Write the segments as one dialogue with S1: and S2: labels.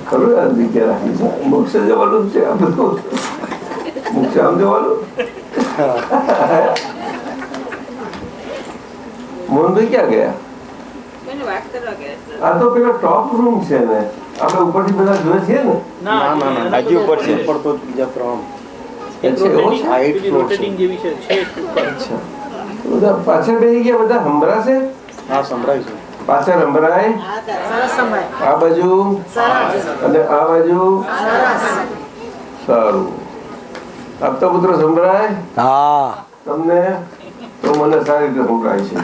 S1: ખરું જગ્યા રાખી છે. મોક્ષ જવાનું છે આ બધું. મોક્ષ આમ જવાનું. મોહનભાઈ ક્યાં ગયા? આ તો પેલો ટોપ રૂમ છે ને, આપણે ઉપરથી બધા જોઈએ છીએ ને.
S2: ના હજી ઉપર છે. ઉપર તો બીજા 3
S1: પાછળ બેસી ગયા બધા સંભળાશે?
S2: હા સંભળાય છે.
S1: પાછળ સંભળાય, આ બાજુ અને આ બાજુ. સારું. આપતા પુત્ર સંભળાય?
S3: હા.
S1: તમને તો મને સારી રીતે સંભળાય છે.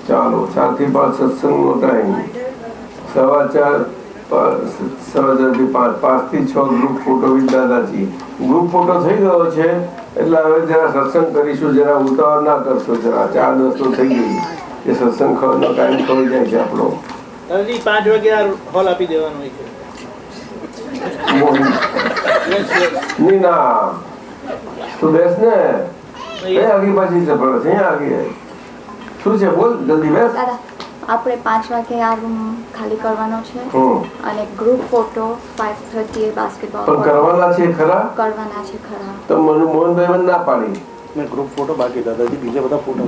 S1: ચાલો 4 થી 5 સત્સંગનો ટાઈમ. 4:15 થી 5 થી 6 ગ્રુપ ફોટો વિથ દાદાજી. ગ્રુપ ફોટો થઈ ગયો છે એટલે હવે જરા સત્સંગ કરીશું. જરા ઉતાવળ ના કરશો. જરા 4:10 તો થઈ ગઈ. એ સત્સંગ નો ટાઈમ ખોઈ જાય છે આપણો.
S4: 5 વાગે હોલ આપી દેવાનો હોય
S1: છે. ના તું બેસ ને. આગી પાછી છે પણ અહીંયા આગી શું છે બોલ જલ્દી બેસ.
S5: આપણે 5 વાગે આ રૂમ ખાલી કરવાનો છે અને ગ્રુપ ફોટો 5:30 એ બાસ્કેટબોલ
S1: પણ કરવાના છે ખરા?
S5: કરવાના છે ખરા.
S1: તો મને મોહનભાઈ મને ના પાડી.
S2: મેં ગ્રુપ ફોટો બાકી દાદાજી, બીજા બધા ફોટો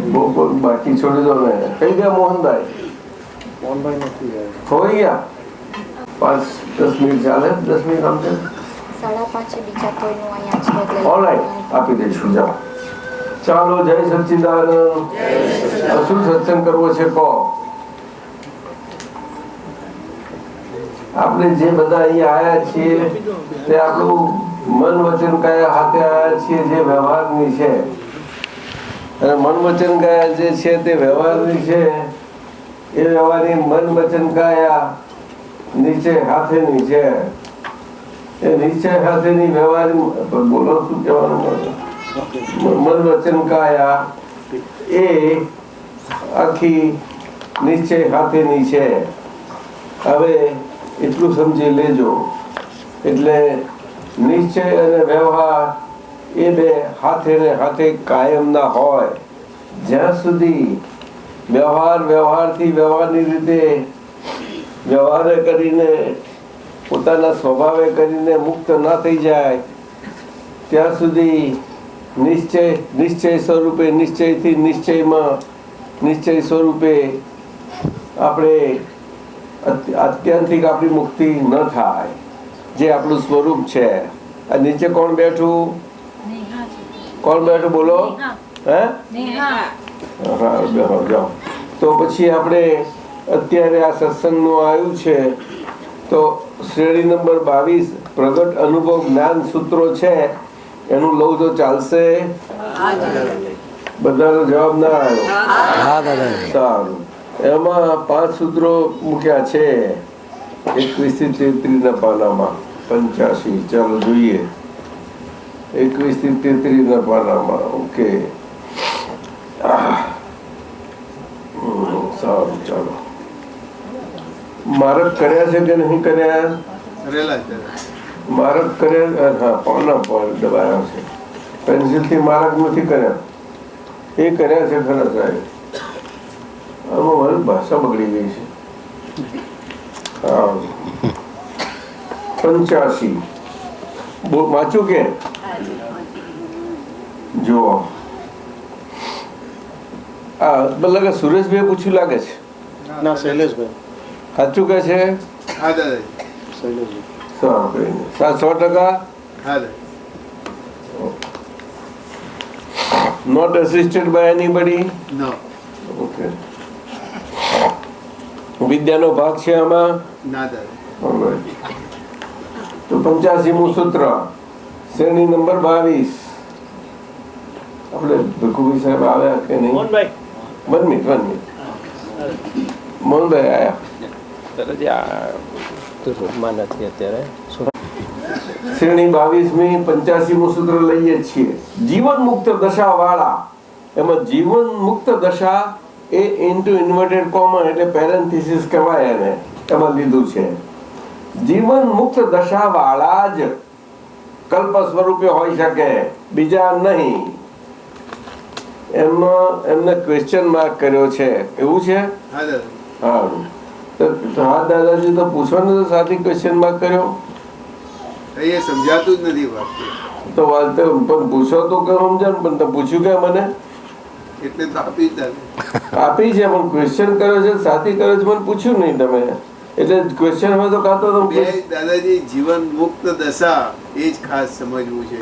S1: બાકી છોડી દો ને. કઈ ગયા મોહનભાઈ?
S2: મોહનભાઈ નથી
S1: ખોઈ ગયા. 5-10 મિનિટ ચાલે. 10 મિનિટ આમ છે.
S5: 5:30 બીજા કોઈનું અહીંયા છે એટલે
S1: ઓલરાઈટ આપી દઈશું. જાઓ ચાલો. જય સચ્ચિદાનંદ. શું સત્સંગ કરવો છે કહો. આપણે જે બધા અહીંયા આવ્યા છીએ તે આપણું મન વચન કયા હાથે આવ્યા છીએ જે વ્યવહારની છે, અને મન વચન કયા જે છે તે વ્યવહારની છે. એ વ્યવહારની મન વચન કયા નીચે હાથેની છે. એ નીચે હાથેની વ્યવહારની બોલો શું કહેવાનું? મન વચન કાયા એ આખી નીચે હાથેની છે. હવે એટલું સમજી લેજો. એટલે નિશ્ચય અને વ્યવહાર એ બે હાથે ને હાથે કાયમ ના હોય. જ્યાં સુધી વ્યવહારથી વ્યવહારની રીતે વ્યવહારે કરીને પોતાના સ્વભાવે કરીને મુક્ત ના થઈ જાય ત્યાં સુધી નિશ્ચય સ્વરૂપે નિશ્ચયથી નિશ્ચયમાં નિશ્ચય સ્વરૂપે આપણે અત્યાંતિક આપણી મુક્તિ ન થાય. જે આપણું સ્વરૂપ છે. આ નીચે કોણ બેઠું? કોણ બેઠું બોલો? હે જાઓ. તો પછી આપણે અત્યારે આ સત્સંગનું આવ્યું છે તો શ્રેણી નંબર 22 પ્રગટ અનુભવ જ્ઞાન સૂત્રો છે. એનું લઉં તો ચાલશે? બધાનો જવાબ ના આવ્યો? સારું. એમાં 5 સૂત્રો મૂક્યા છે 21 થી 33 પાનામાં. 85. ચાલો જોઈએ. 21 થી 33 પાનામાં. ઓકે સારું. ચાલો. મારક કર્યા છે કે નહીં કર્યા? મારક કર્યા. હા પાના પર દબાયા છે. પેન્સિલ થી મારક નથી કર્યા. એ કર્યા છે ખરા સાહેબ. આમાં મારી ભાષા બગડી ગઈ છે. હા 85 વાંચું કે જુઓ. લાગે સુરેશભાઈ પૂછ્યું લાગે છે.
S2: ના શૈલેષભાઈ
S1: સાચું કે છે?
S2: શૈલેષભાઈ
S1: 100%. Not assisted by anybody?
S6: No.
S1: Okay. વિદ્યાનો ભાગ છે આમાં?
S6: ના દાદા.
S1: તો 85મું સૂત્ર શ્રેણી નંબર 22. આપણે ભીખુભાઈ સાહેબ આવ્યા કે નહીં?
S4: મોહનભાઈ
S1: 1 મિનિટ. મોહનભાઈ આવ્યા? શ્રેણી 22મી 85મું સૂત્ર લઈએ છીએ. જીવન મુક્ત દશા વાળા. એમાં જીવન મુક્ત દશા એ ઇન્ટુ ઇન્વર્ટેડ કોમા એટલે પેરેન્થિસિસ કહેવાય એને. એમાં લીધું છે જીવન મુક્ત દશા વાળા જ કલ્પ સ્વરૂપે હોઈ શકે, બીજા નહીં. એમાં એમને ક્વેશ્ચન માર્ક કર્યો છે, એવું છે?
S6: હા દાદા.
S1: હા તો હા દાદાજી, તો પૂછવાનું તો સાથે ક્વેશ્ચન માર્ક કર્યો
S6: એ સમજાતું જ નથી વાત,
S1: તો વાત પણ પૂછો તો કે સમજાણ, પણ તમે પૂછ્યું કે મને
S6: એટલે તો આપી જ દાદા.
S1: આપી છે, પણ ક્વેશ્ચન કર્યો છે સાથી કર્યો છે, મને પૂછ્યું નહીં તમે. એટલે ક્વેશ્ચન હોય તો કાં તો
S6: બે દાદાજી જીવન મુક્ત દશા એ જ ખાસ સમજવું છે.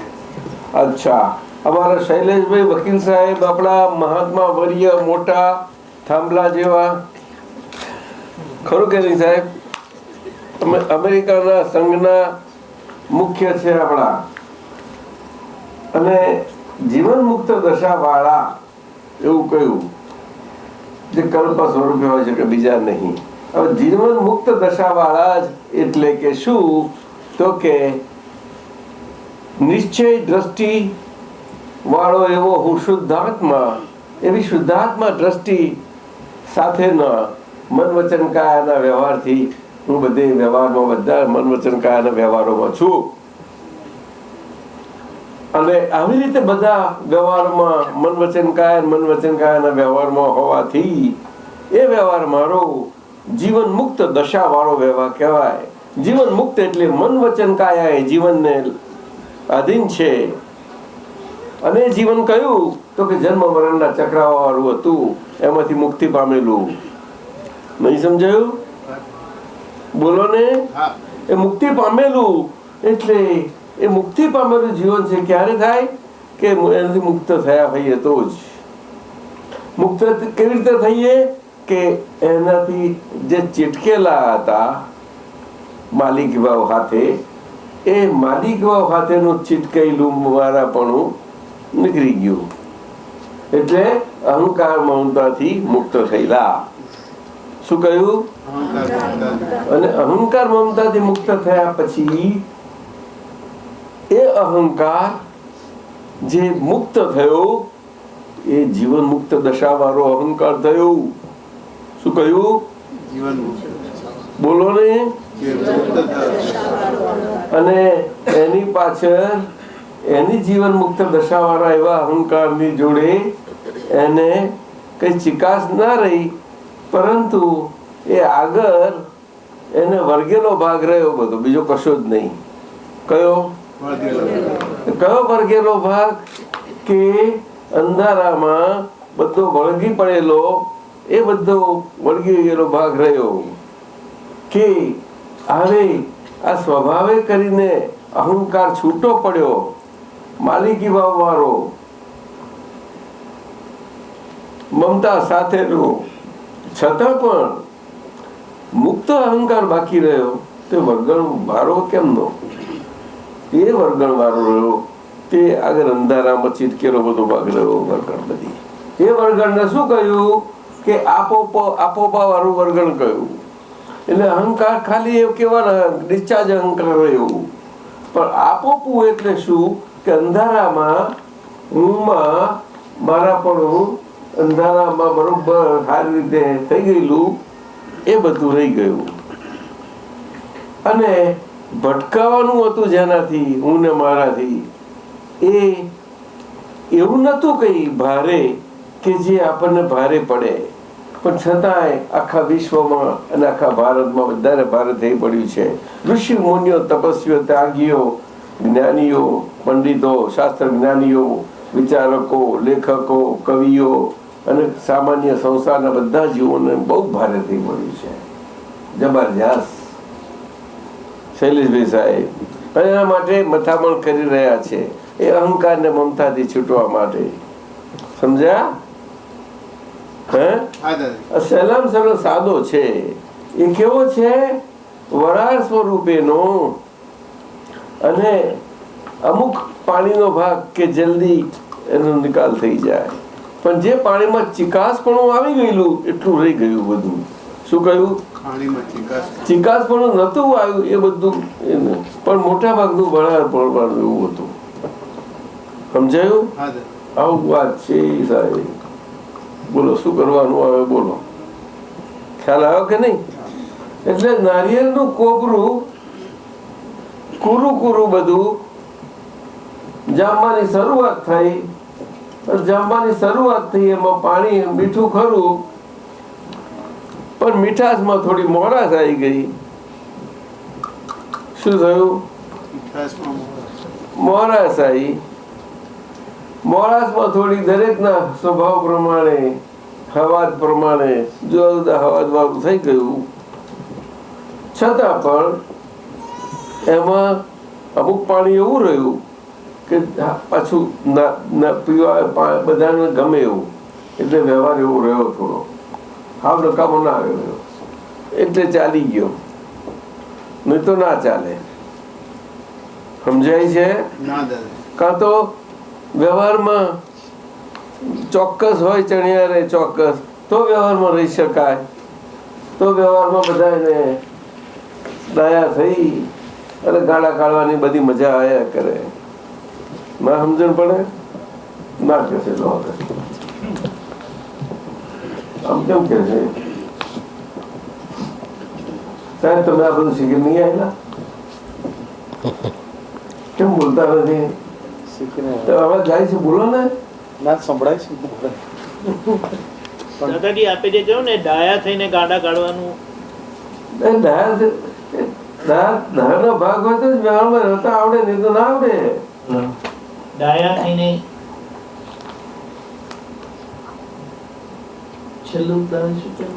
S1: અચ્છા, અમારા શૈલેષભાઈ વકીલ સાહેબ, આપણા મહાત્મા વર્ય મોટા થાંભલા જેવા, ખરું કે નહીં સાહેબ? અમેરિકાના સંઘના મુખ્ય છે આપણા, અને જીવન મુક્ત દશા વાળા એવું કહ્યું, જે કલ્પ સ્વરૂપે હોય છે કે બીજા નહીં. હવે જીવન મુક્ત દશા વાળા જ એટલે કે શું? તો કે નિશ્ચય દ્રષ્ટિ વાળો એવો હું શુદ્ધાત્મા, એવી શુદ્ધાત્મા દ્રષ્ટિ સાથેના મન વચન કાયાના વ્યવહારથી હું બધે વ્યવહારમાં, બધા મન વચન કાયાના વ્યવહારોમાં છું. અને આવી રીતે બધા વ્યવહારમાં મન વચન કાયાના વ્યવહારમાં હોવાથી એ વ્યવહાર મારો જીવન મુક્ત દશા વાળો વ્યવહાર કહેવાય. જીવન મુક્ત એટલે મન વચન કાયા એ જીવનને આધીન છે. અને જીવન કયું? તો કે જન્મ મરણના ચક્રાવા વાળું હતું, એમાંથી મુક્તિ પામેલું. નહીં સમજાયું? બોલો ને. એ મુક્તિ પામેલું એટલે એ મુક્તિ પામેલું જીવન છે. ક્યારે થાય? કે એનાથી મુક્ત થયા હોઈએ તો જ. મુક્ત કેવી રીતે થઈએ? કે એનાથી જે ચીટકેલા હતા માલિક ભાવ હાથે, એ માલિક ભાવ હાથેનું ચીટકેલું મારાપણું નીકળી ગયું. એટલે અહંકાર મમતાથી મુક્ત થયેલા. શું કહ્યું? અને અહંકાર મમતાથી મુક્ત થયા પછી એ અહંકાર જે મુક્ત થયો એ જીવન મુક્ત દશા વાળો અહંકાર થયો. શું કહ્યું?
S6: જીવન મુક્ત.
S1: બોલો ને. અને એની પાછળ એની જીવન મુક્ત દશા વાળા એવા અહંકારની જોડે એને કઈ ચિકાસ ના રહી, પરંતુ એ આગળ એને વર્ગેલો ભાગ રહ્યો બધો, બીજો કશો જ નહીં. કયો વર્ગેલો ભાગ? કે અંધારામાં બધો વળગી પડેલો, એ બધો વળગી ગયેલો ભાગ રહ્યો. કે હવે આ સ્વભાવે કરીને અહંકાર છૂટો પડ્યો, માલિકી ભાવ વાળો, મમતા સાથેનો, છતાં પણ મુક્ત અહંકાર બાકી રહ્યો. તે વર્ગણ વાળો કેમનો? એ વર્ગણ વાળો રહ્યો તે આગળ અંધારામાં ચીટકેલો બધો ભાગ રહ્યો. વર્ગણ બધી એ વર્ગણને શું કહ્યું? કે આપોપા વાળું વર્ગણ કહ્યું. એટલે અહંકાર ખાલી એવું કેવા ડિસ્ચાર્જ અહંકાર રહ્યો. પણ આપોપું એટલે શું? કે અંધારામાં ઊંઘમાં મારાપણું અંધારામાં બરોબર સારી રીતે થઈ ગયેલું એ બધું રહી ગયું. અને ભટકાવાનું હતું જેનાથી, હું ને મારાથી, એ એવું નતું કઈ ભારે કે જે આપણને ભારે પડે, પણ છતાંય આખા વિશ્વમાં અને આખા ભારતમાં વધારે ભારે થઈ પડ્યું છે. ઋષિ મુનિઓ, તપસ્વીઓ, ત્યાગીઓ, જ્ઞાનીઓ, પંડિતો, શાસ્ત્ર જ્ઞાનીઓ, વિચારકો, લેખકો, કવિઓ અને સામાન્ય સંસારના બધા જીવોને બહુ ભારે થઈ પડ્યું છે. જબરજસ્ત. શૈલેષભાઈ સાહેબ એના માટે મથામણ કરી રહ્યા છે, એ અહંકાર ને મમતાથી છૂટવા માટે. સમજ્યા? સહેલામ સહેલો સાદો છે. એ કેવો છે? વરાળ સ્વરૂપેનો, અને અમુક પાણીનો ભાગ કે જલ્દી એનો નિકાલ થઈ જાય. પણ જે પાણીમાં ચિકાસ પણ આવી ગયેલું એટલું રહી ગયું બધું. શું કહ્યું? ચિકાસ પણ નતું આવ્યું એ બધું, પણ મોટા ભાગનું વરાળ પડવાનું એવું હતું. સમજાયું? આવું વાત છે સાહેબ. બોલો શું કરવાનું આવે? બોલો, ખ્યાલ આવ્યો કે નહીં? એટલે નારિયેળનું કોપરું કુરું બધું જામવાની શરૂઆત થઈ જમવાની શરૂઆત થઈ, એમાં પાણી મીઠું ખરું, પણ મીઠાશમાં થોડી મોડાશ આવી ગઈ. શું થયું? મોડાશ આવી. મોડાશમાં થોડી દરેકના સ્વભાવ પ્રમાણે, હવાજ પ્રમાણે જુદા જુદા હવાજ વાળું થઈ ગયું. છતાં પણ એમાં અમુક પાણી એવું રહ્યું કે પાછું પીવા બધાને ગમે એવું, એટલે વ્યવહાર એવો રહ્યો થોડો, હાવ નકામો ના આવ્યો, એટલે ચાલી ગયો. નહીં તો ના ચાલે. સમજાય છે? કાં તો વ્યવહારમાં ચોક્કસ હોય ચણિયારે, ચોક્કસ તો વ્યવહારમાં રહી શકાય. તો વ્યવહારમાં બધાને દયા થઈ અને ગાળા કાઢવાની બધી મજા આવ્યા કરે. ના સમજણ પડે? ના કહેશે લો આમ કેમ કે છે સાહેબ તમે આ બધું શીખી નહીં આવેલા? કેમ બોલતા નથી? અવાજ જાય છે, બોલો ને.
S2: ના સંભળાય છે.
S4: દાદાજી આપે જે કહ્યું ને ડાયા થઈને ગાડા કાઢવાનું,
S1: ડાયાનો ભાગ હોય તો જ વ્યવહારમાં રહેતા આવડે, નહીં તો ના આવડે.
S4: ડાયા થઈને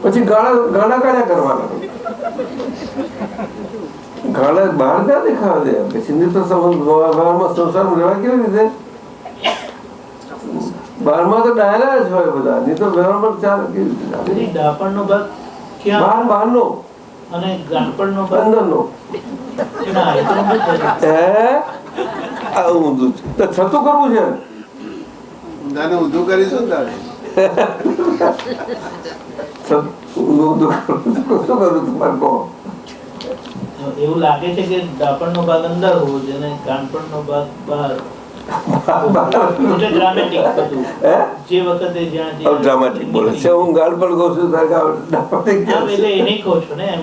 S1: પછી ગાડા કાઢ્યા કરવાના. ગાડા બહાર ક્યાં દેખાવા દે? પછી તો બહારમાં સંસારમાં રહેવા કેવી રીતે? બહારમાં તો ડાયલા જ હોય બધા, નહીં તો વ્યવહારમાં ચાલે કેવી રીતે?
S4: ડાપણનો ભાગ
S1: ક્યાં? બહારનો
S4: અને ગાંઠપણનો ભાગ
S1: અંદરનો. છતું કરવું છે.
S6: ઊંધું કરીશું
S1: શું કરું તમારે કહો?
S4: એવું લાગે છે કે ડાપણનો ભાગ અંદર હોવો જોઈએ અને ગાંઠપણનો ભાગ બહાર.
S1: ડ્રામેટિક બોલે છે. હું ગાળ પણ કહું છું,
S4: એને કહું છું ને એમ.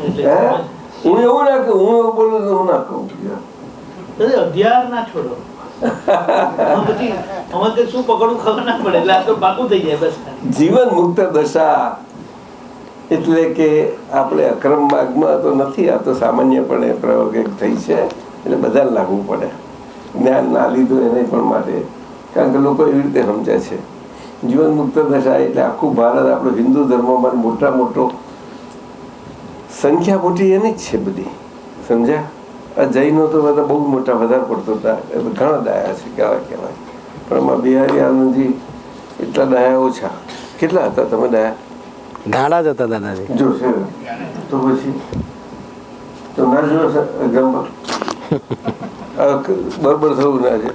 S1: હું એવું ના કહું, હું એવું બોલું હું ના કહું.
S4: અધ્યાર ના છોડો. પછી અમારે શું પકડવું ખબર ના પડે, એટલે આ તો પાકું થઈ જાય બસ.
S1: જીવન મુક્ત દશા એટલે કે આપણે અક્રમ માર્ગમાં તો નથી, આ તો સામાન્યપણે પ્રયોગ એક થઈ છે, એટલે બધાને લાગવું પડે. જ્ઞાન ના લીધું એને પણ માટે, કારણ કે લોકો એવી રીતે સમજે છે જીવન મુક્ત દશા એટલે આખું ભારત આપણો હિન્દુ ધર્મમાં મોટો સંખ્યા મોટી એની જ છે બધી. સમજ્યા? આ જૈનો તો બધા બહુ મોટા વધારે પડતો હતા, ઘણા દયા છે કહેવાય. પણ એમાં બિહારી આનંદજી એટલા દયા ઓછા. કેટલા હતા તમે દયા?
S3: ગાડા જ હતા દાદાજી.
S1: જો છે તો પછી તો ના જો ગમવા બરોબર થયું ના છે.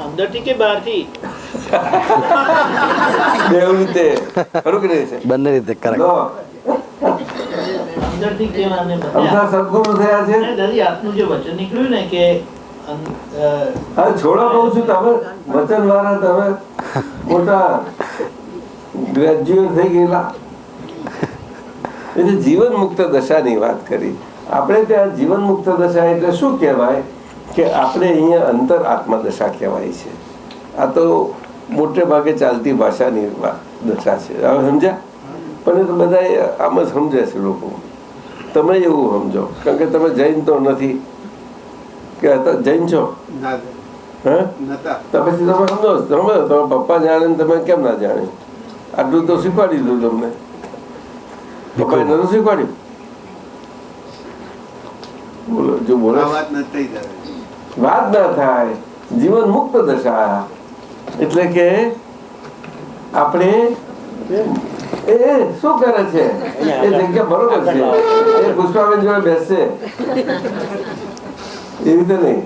S4: અંદરથી કે બહારથી?
S1: બેવ રીતે ખરું કે નહીં છે?
S3: બંને રીતે કરેક્ટ.
S4: અંદરથી કેવાને
S1: સદગુરુ થયા છે.
S4: દાદી આપનું જે વચન નીકળ્યું ને કે
S1: છોડો કહું છું, તમે વચન વાળા, તમે મોટા ગ્રેજ્યુએટ થઈ ગયેલા, એટલે જીવન મુક્ત દશાની વાત કરી આપણે. ત્યાં જીવન મુક્ત દશા એટલે શું કહેવાય કે આપણે અહીંયા અંતર આત્મા દશા કહેવાય છે. આ તો મોટે ભાગે ચાલતી ભાષાની દશા છે. હવે સમજ્યા? પણ એ તો બધા આમ જ સમજે છે લોકો. તમે એવું સમજો, કારણ કે તમે જૈન તો નથી કે જૈન છો? હા, તો પછી તમે સમજો. તમે પપ્પા જાણે ને તમે કેમ ના જાણે? આટલું તો શીખવાડી દીધું તમને. પપ્પાએ નતું શીખવાડ્યું? બોલો, જો બોલો વાત ના થાય. જીવન મુક્ત દશા એટલે કે આપણે એ શું કરે છે એ જગ્યા બરોબર છે, એ પુષ્પાબેન જોડે બેસશે એવી રીતે નહીં.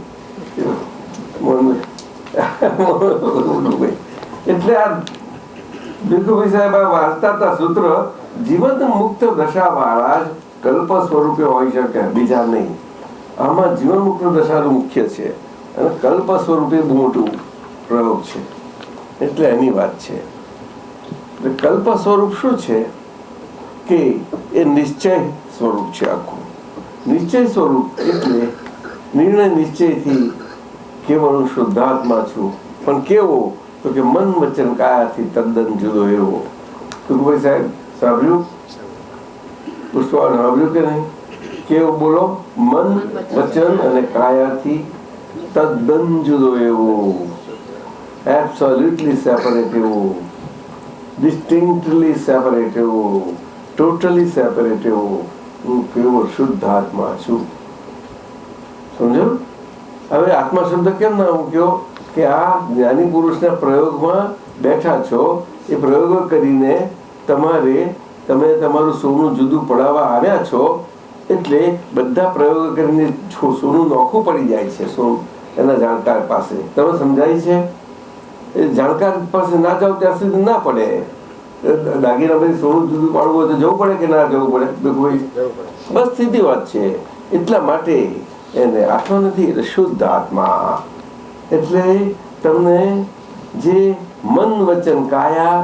S1: એટલે આ ભીખુભાઈ સાહેબ વાંચતા હતા સૂત્ર, જીવન મુક્ત દશા વાળા જ કલ્પ સ્વરૂપે હોઈ શકે, બીજા નહીં. આમાં જીવન મુક્ત દશાનું મુખ્ય છે અને કલ્પ સ્વરૂપે બહુ મોટું પ્રયોગ છે. એટલે એની વાત છે. કલ્પ સ્વરૂપ શું છે કે એ નિશ્ચય સ્વરૂપ છે આખું. નિશ્ચય સ્વરૂપ એટલે નિર્ણય નિશ્ચયથી કેવળ હું શુદ્ધાત્મા છું પણ કેવો? તો કે મન વચન કાયાથી તદ્દન જુદો એવો. ભાઈ સાહેબ સાંભળ્યું? પુષ્પા સાંભળ્યું કે નહીં? કેવું બોલો? મન વચન અને કાયાથી તદ્દન જુદો એવો, એબ્સોલ્યુટલી સેપરેટ એવો, ડિસ્ટિંક્ટલી સેપરેટ એવો, ટોટલી સેપરેટ એવો હું કેવો શુદ્ધ આત્મા છું. સમજો? હવે આત્મા શબ્દ કેમ ના મૂક્યો? કે આ જ્ઞાની પુરુષના પ્રયોગમાં બેઠા છો, એ પ્રયોગો કરીને તમે તમારું સોનું જુદું પડાવવા આવ્યા છો, એટલે બધા પ્રયોગો કરીને સોનું નોખું પડી જાય છે. સોનું એના જાણકાર પાસે. તમે સમજાય છે? એ જાણકાર પાસે ના જાઓ ત્યાં સુધી ના પડે. દાગીના પછી સોનું જુદું પાડવું હોય તો જવું પડે કે ના જવું પડે? બસ સીધી વાત છે. એટલા માટે એને આત્મા નથી, એટલે શુદ્ધ આત્મા. એટલે તમને જે મન વચન કાયા,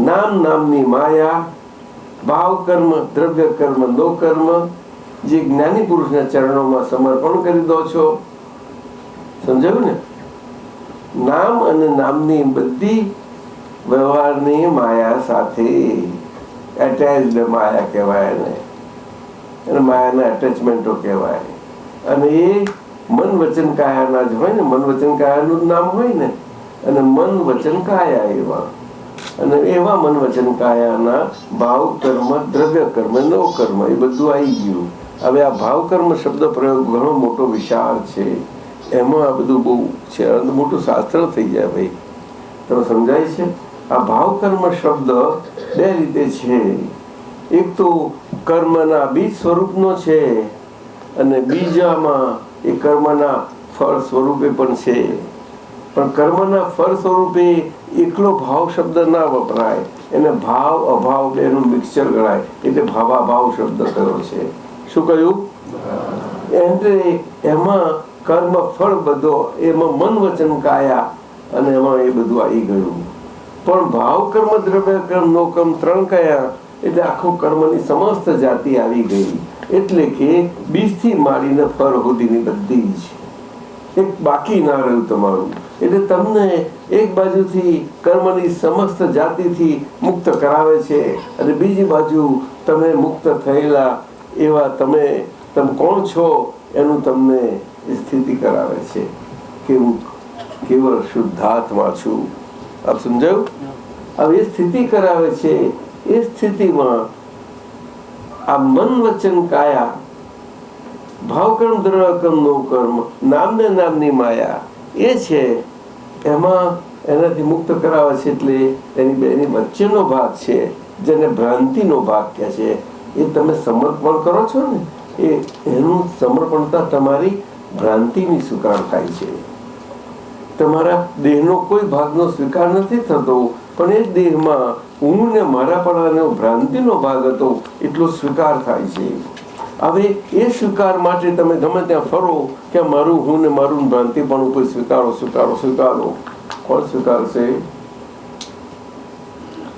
S1: નામ નામની માયા, ભાવ કર્મ, દ્રવ્ય કર્મ, નો કર્મ, જે જ્ઞાની પુરુષના ચરણોમાં સમર્પણ કરી દો છો. સમજાયું ને? નામ અને નામની બધી વ્યવહારની માયા સાથે એટેચ્ડ માયા કહેવાય એને માયાના એટેચમેન્ટો કહેવાય. અને એ મન વચન કાયાના જ હોય ને, મન વચન કાયાનું જ નામ હોય ને. અને મન વચન કાયા એવા, અને એવા મન વચન કાયાના ભાવ કર્મ, દ્રવ્ય કર્મ, નો કર્મ, એ બધું આવી ગયું. હવે આ ભાવ કર્મ શબ્દ પ્રયોગ ઘણો મોટો વિશાળ છે. એમાં આ બધું બહુ છે, મોટું શાસ્ત્ર થઈ જાય ભાઈ. તમે સમજાય છે? આ ભાવ કર્મ શબ્દ બે રીતે છે. એક તો કર્મના બીજ સ્વરૂપનો છે, અને બીજામાં એ કર્મના ફળ સ્વરૂપે પણ છે. પણ કર્મના ફળ સ્વરૂપે એકલો ભાવ શબ્દ ના વપરાય, એને ભાવ અભાવ બેનું મિક્સચર ગણાય, એટલે ભાવાભાવ શબ્દ કયો છે. શું કહ્યું? એટલે એમાં કર્મ ફળ બધો, એમાં મન વચન કાયા, અને એમાં એ બધું આવી ગયું. પણ ભાવ કર્મ, દ્રવ્ય કર્મ, નો કર્મ ત્રણ કયા, એટલે આખું કર્મની સમસ્ત જાતિ આવી ગઈ. એટલે કે બીજથી માંડીને ફળ સુધીની બધી જ એક બાકી ના રહ્યું તમારું. એટલે તમને એક બાજુથી કર્મની સમસ્ત જાતિથી મુક્ત કરાવે છે, અને બીજી બાજુ તમે મુક્ત થયેલા એવા તમે કોણ છો એનું તમને સ્થિતિ કરાવે છે કે હું કેવળ શુદ્ધાત્મા છું. આપ સમજાયું? હવે એ સ્થિતિ કરાવે છે. એ સ્થિતિમાં આ મન વચન કાયા, ભાવ કર્મ, દ્રવ્ય કર્મ, નો કર્મ, નામને નામની માયા એ છે. એમાં એનાથી મુક્ત કરાવે છે. એટલે એની વચ્ચેનો ભાગ છે, જેને ભ્રાંતિનો ભાગ કહે છે. એ તમે સમર્પણ કરો છો ને, એનું સમર્પણતા તમારી ભ્રાંતિની સ્વીકાર થાય છે. તમારા દેહનો કોઈ ભાગનો સ્વીકાર નથી થતો, પણ એ દેહમાં હું ને મારાપણાનો ભ્રાંતિનો ભાગ હતો એટલો સ્વીકાર થાય છે. હવે એ સ્વીકાર માટે તમે ગમે ત્યાં ફરો કે મારું હું ને મારું ભ્રાંતિ પણ કોઈ સ્વીકારો. કોણ સ્વીકારશે?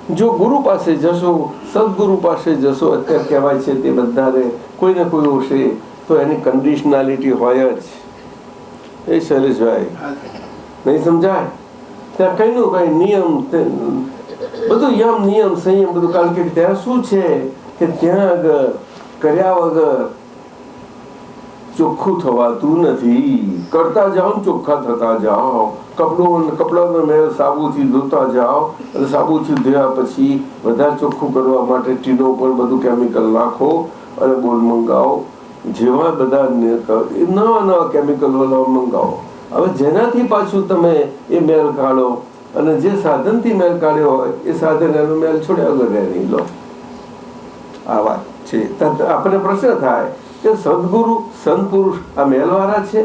S1: જો ગુરુ પાસે જશો, સદગુરુ પાસે જશો, અત્યારે કહેવાય છે તે બધાને કોઈ ને કોઈ હશે તો એની કન્ડિશનાલિટી હોય જ. એ શૈલેષભાઈ નહીં સમજાય? ત્યાં કઈનું કઈ નિયમ, બધું યમ નિયમ સંયમ બધું. કારણ કે ત્યાં શું છે કે ત્યાં આગળ કર્યા વગર ચોખ્ખું થવાતું નથી. કરતા જાઓ ને ચોખ્ખા થતા જાઓ. કપડાનો મેળ સાબુથી ધોતા જાઓ, અને સાબુથી ધોયા પછી વધારે ચોખ્ખું કરવા માટે ટીનો પર બધું કેમિકલ નાખો અને બોલ મંગાવો. જેવા બધા નવા કેમિકલ વાળા મંગાવો. હવે જેનાથી પાછું તમે એ મેલ કાઢો, અને જે સાધનથી મેલ કાઢ્યો હોય એ સાધન એનો મેલ છોડ્યા વગર નહીં લો. આ વાત છે. આપણે પ્રશ્ન થાય કે સદગુરુ સંત પુરુષ આ મેલવાળા છે?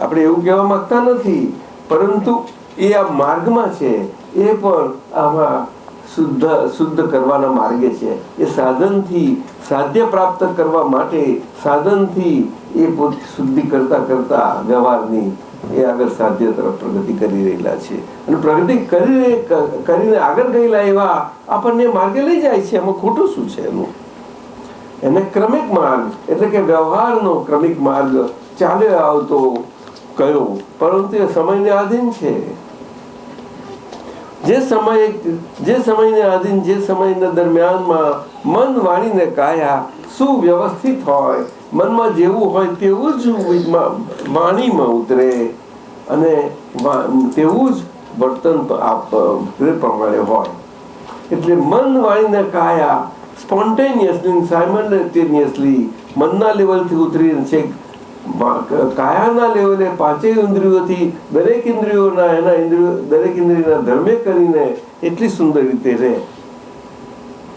S1: આપણે એવું કહેવા માંગતા નથી, પરંતુ એ આ માર્ગમાં છે. એ પણ આમાં શુદ્ધ કરવાના માર્ગે છે. એ સાધનથી સાધ્ય પ્રાપ્ત કરવા માટે સાધનથી એ શુદ્ધિ કરતા વ્યવહારની એ આગળ સાધ્ય તરફ પ્રગતિ કરી રહેલા છે. અને પ્રગતિ કરીને આગળ ગયેલા એવા આપણને માર્ગે લઈ જાય છે. એમાં ખોટું શું છે? એને ક્રમિક માર્ગ એટલે કે વ્યવહારનો ક્રમિક માર્ગ ચાલ્યો આવતો કયો, પરંતુ એ સમયને આધીન છે. જે સમયને આધીન જે સમયના દરમિયાનમાં મન વાણીને કાયા સુવ્યવસ્થિત હોય, મનમાં જેવું હોય તેવું જ વાણીમાં ઉતરે અને તેવું જ વર્તન પ્રમાણે હોય. એટલે મન વાણીને કાયા સ્પોન્ટેનિયસલી સાયમલ્ટેનિયસલી મનના લેવલથી ઉતરીને છે કાયાના લેવલે પાંચેય ઇન્દ્રિયોથી દરેક ઇન્દ્રિયોના ધર્મે કરીને એટલી સુંદર રીતે રહે.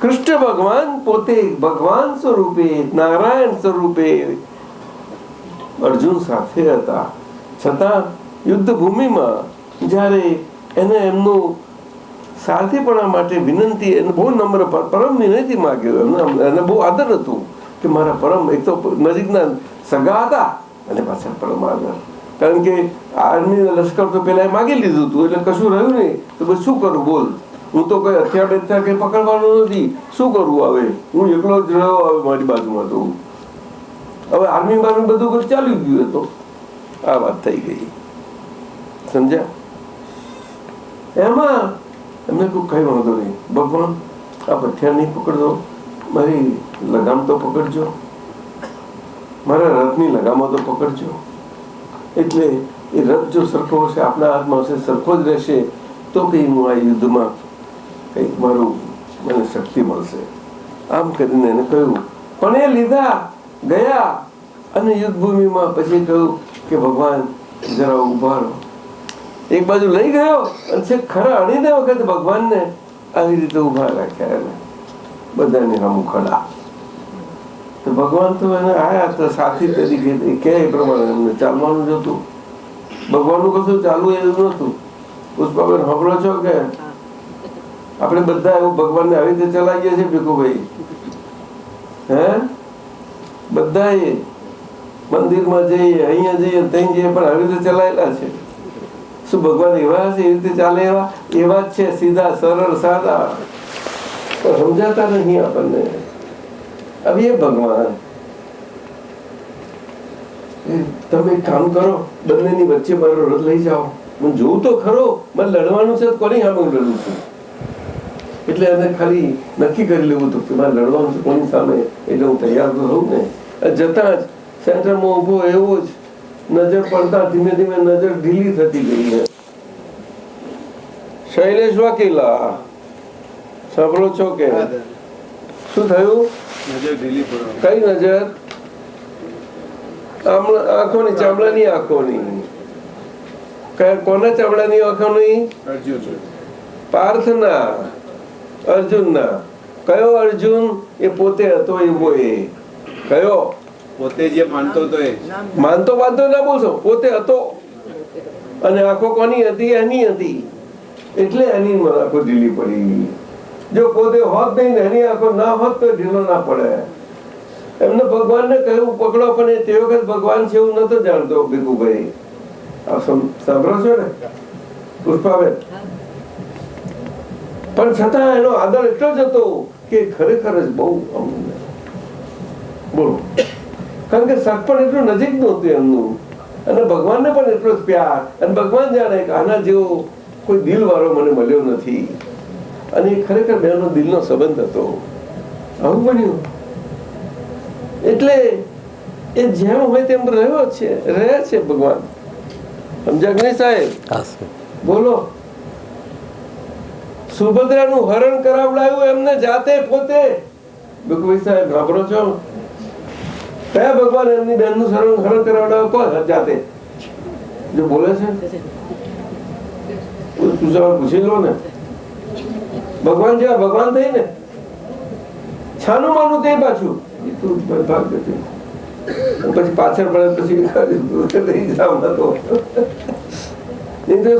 S1: કૃષ્ણ ભગવાન પોતે ભગવાન સ્વરૂપે નારાયણ સ્વરૂપે અર્જુન સાથે હતા, છતાં યુદ્ધ ભૂમિમાં જ્યારે એને એમનું સારથીપણા માટે વિનંતી, એને બહુ નમ્ર પરમ વિનંતી માગ્યો. એને બહુ આદર હતું કે મારા પરમ, એક તો નજીકના સગા હતા અને પાછા પરમ આદર. કારણ કે આર્મી લશ્કર તો પેલા માગી લીધું હતું એટલે કશું રહ્યું નહીં. તો બસ શું કરું બોલ, હું તો કઈ હથિયાર કઈ પકડવાનું નથી, શું કરવું હવે, હું એકલો જ રહ્યો હવે મારી બાજુમાં. તો હવે આર્મી બધું ચાલી ગયું. તો આ વાત થઈ ગઈ, સમજ્યા? એમાં એમને કોઈ કઈ વાંધો નહીં, ભગવાન આ હથિયાર નહીં પકડજો, મારી લગામ તો પકડજો, મારા રથની લગામો તો પકડજો. એટલે એ રથ જો સરખો હશે, આપણા હાથમાં હશે, સરખો જ રહેશે તો કઈ હું આ યુદ્ધમાં કંઈક મને શક્તિ મળશે. આમ કરીને એને કહ્યું. પણ એ લીધા ગયા અને યુદ્ધ ભૂમિમાં પછી કહ્યું કે ભગવાન જરા ઉભા રહો. એક બાજુ લઈ ગયો અને છે ખરા અણીને વખતે ભગવાનને આવી રીતે ઉભા રાખ્યા, એને બધાને હમું ખડા. તો ભગવાન તો એને આયા તો સાથી તરીકે કે એ પ્રમાણે એમને ચાલવાનું જ હતું. ભગવાનનું કશું ચાલવું એવું નતું. પુષ્પાબેન સાંભળો છો કે આપણે બધા એવું ભગવાનને આવી રીતે ચલાવીએ છીએ ભીખુભાઈ? હે, બધા મંદિરમાં જઈએ, અહીંયા જઈએ, ત્યાં જઈએ, પણ આવી રીતે ચલાયેલા છે. શું ભગવાન એવા છે એવી રીતે ચાલે? એવા જ છે, સીધા સરળ સાદા, સમજાતા નહીં આપણને. હવે એ ભગવાન તમે કામ કરો, બંનેની વચ્ચે મારો રથ લઈ જાઓ, હું જોઉં તો ખરો મને લડવાનું છે, કોની સામે હું લડું છું. એટલે એને ખાલી નક્કી કરી લેવું હતું કે મારે લડવાનું છે કોની સામે, એટલે હું તૈયાર તો રહું ને. જતા જ સેન્ટરમાં ઉભો એવો જ નજર પડતા ધીમે ધીમે નજર ઢીલી થતી ગઈ. શૈલેષ વાકેલા સાંભળો છો કે શું થયું? કઈ નજર? આંખોની, ચામડાની આંખોની. કોના ચામડાની આંખોની? પાર્થના, અર્જુનના. કયો અર્જુન? એ પોતે હતો એવો. એ કયો?
S6: પોતે જે માનતો હતો એ
S1: માનતો ના બોલશો, પોતે હતો. અને આંખો કોની હતી? એની હતી. એટલે એની આંખો ઢીલી પડી. જો પોતે હોત નહીં ને એની આંખો ના હોત તો ઢીલો ના પડે. એમને ભગવાનને કહ્યું પકડો, પણ તે વખત ભગવાન છે એવું નતો જાણતો ભીખુભાઈ. સાંભળો છો ને પુષ્પાબેન? પણ છતાં એનો આદર એટલો જ હતો કે ખરેખર જ બહુ બોલો. કારણ કે સગપણ એટલું નજીક નહોતું એમનું, અને ભગવાનને પણ એટલો જ પ્યાર. અને ભગવાન જાણે કે આના જેવો કોઈ દિલ વાળો મને મળ્યો નથી. અને ખરેખર બેનો દિલનો સંબંધ હતો. આવું બન્યું. એટલે એ જેમ હોય તેમ રહ્યા છે ભગવાન. સમજ્યા કે નહીં સાહેબ? બોલો. સુભદ્રાનું હરણ કરાવડાયું એમને જાતે પોતે. ભીખુભાઈ સાહેબ સાંભળો છો? કયા ભગવાન એમની બેનનું હરણ કરાવડાવ્યું? કોણ જાતે? જો બોલે છે પૂછી લો ને. ભગવાન જેવા ભગવાન થઈ ને, છાનું માનું તે પાછું પછી પાછળ પડે પછી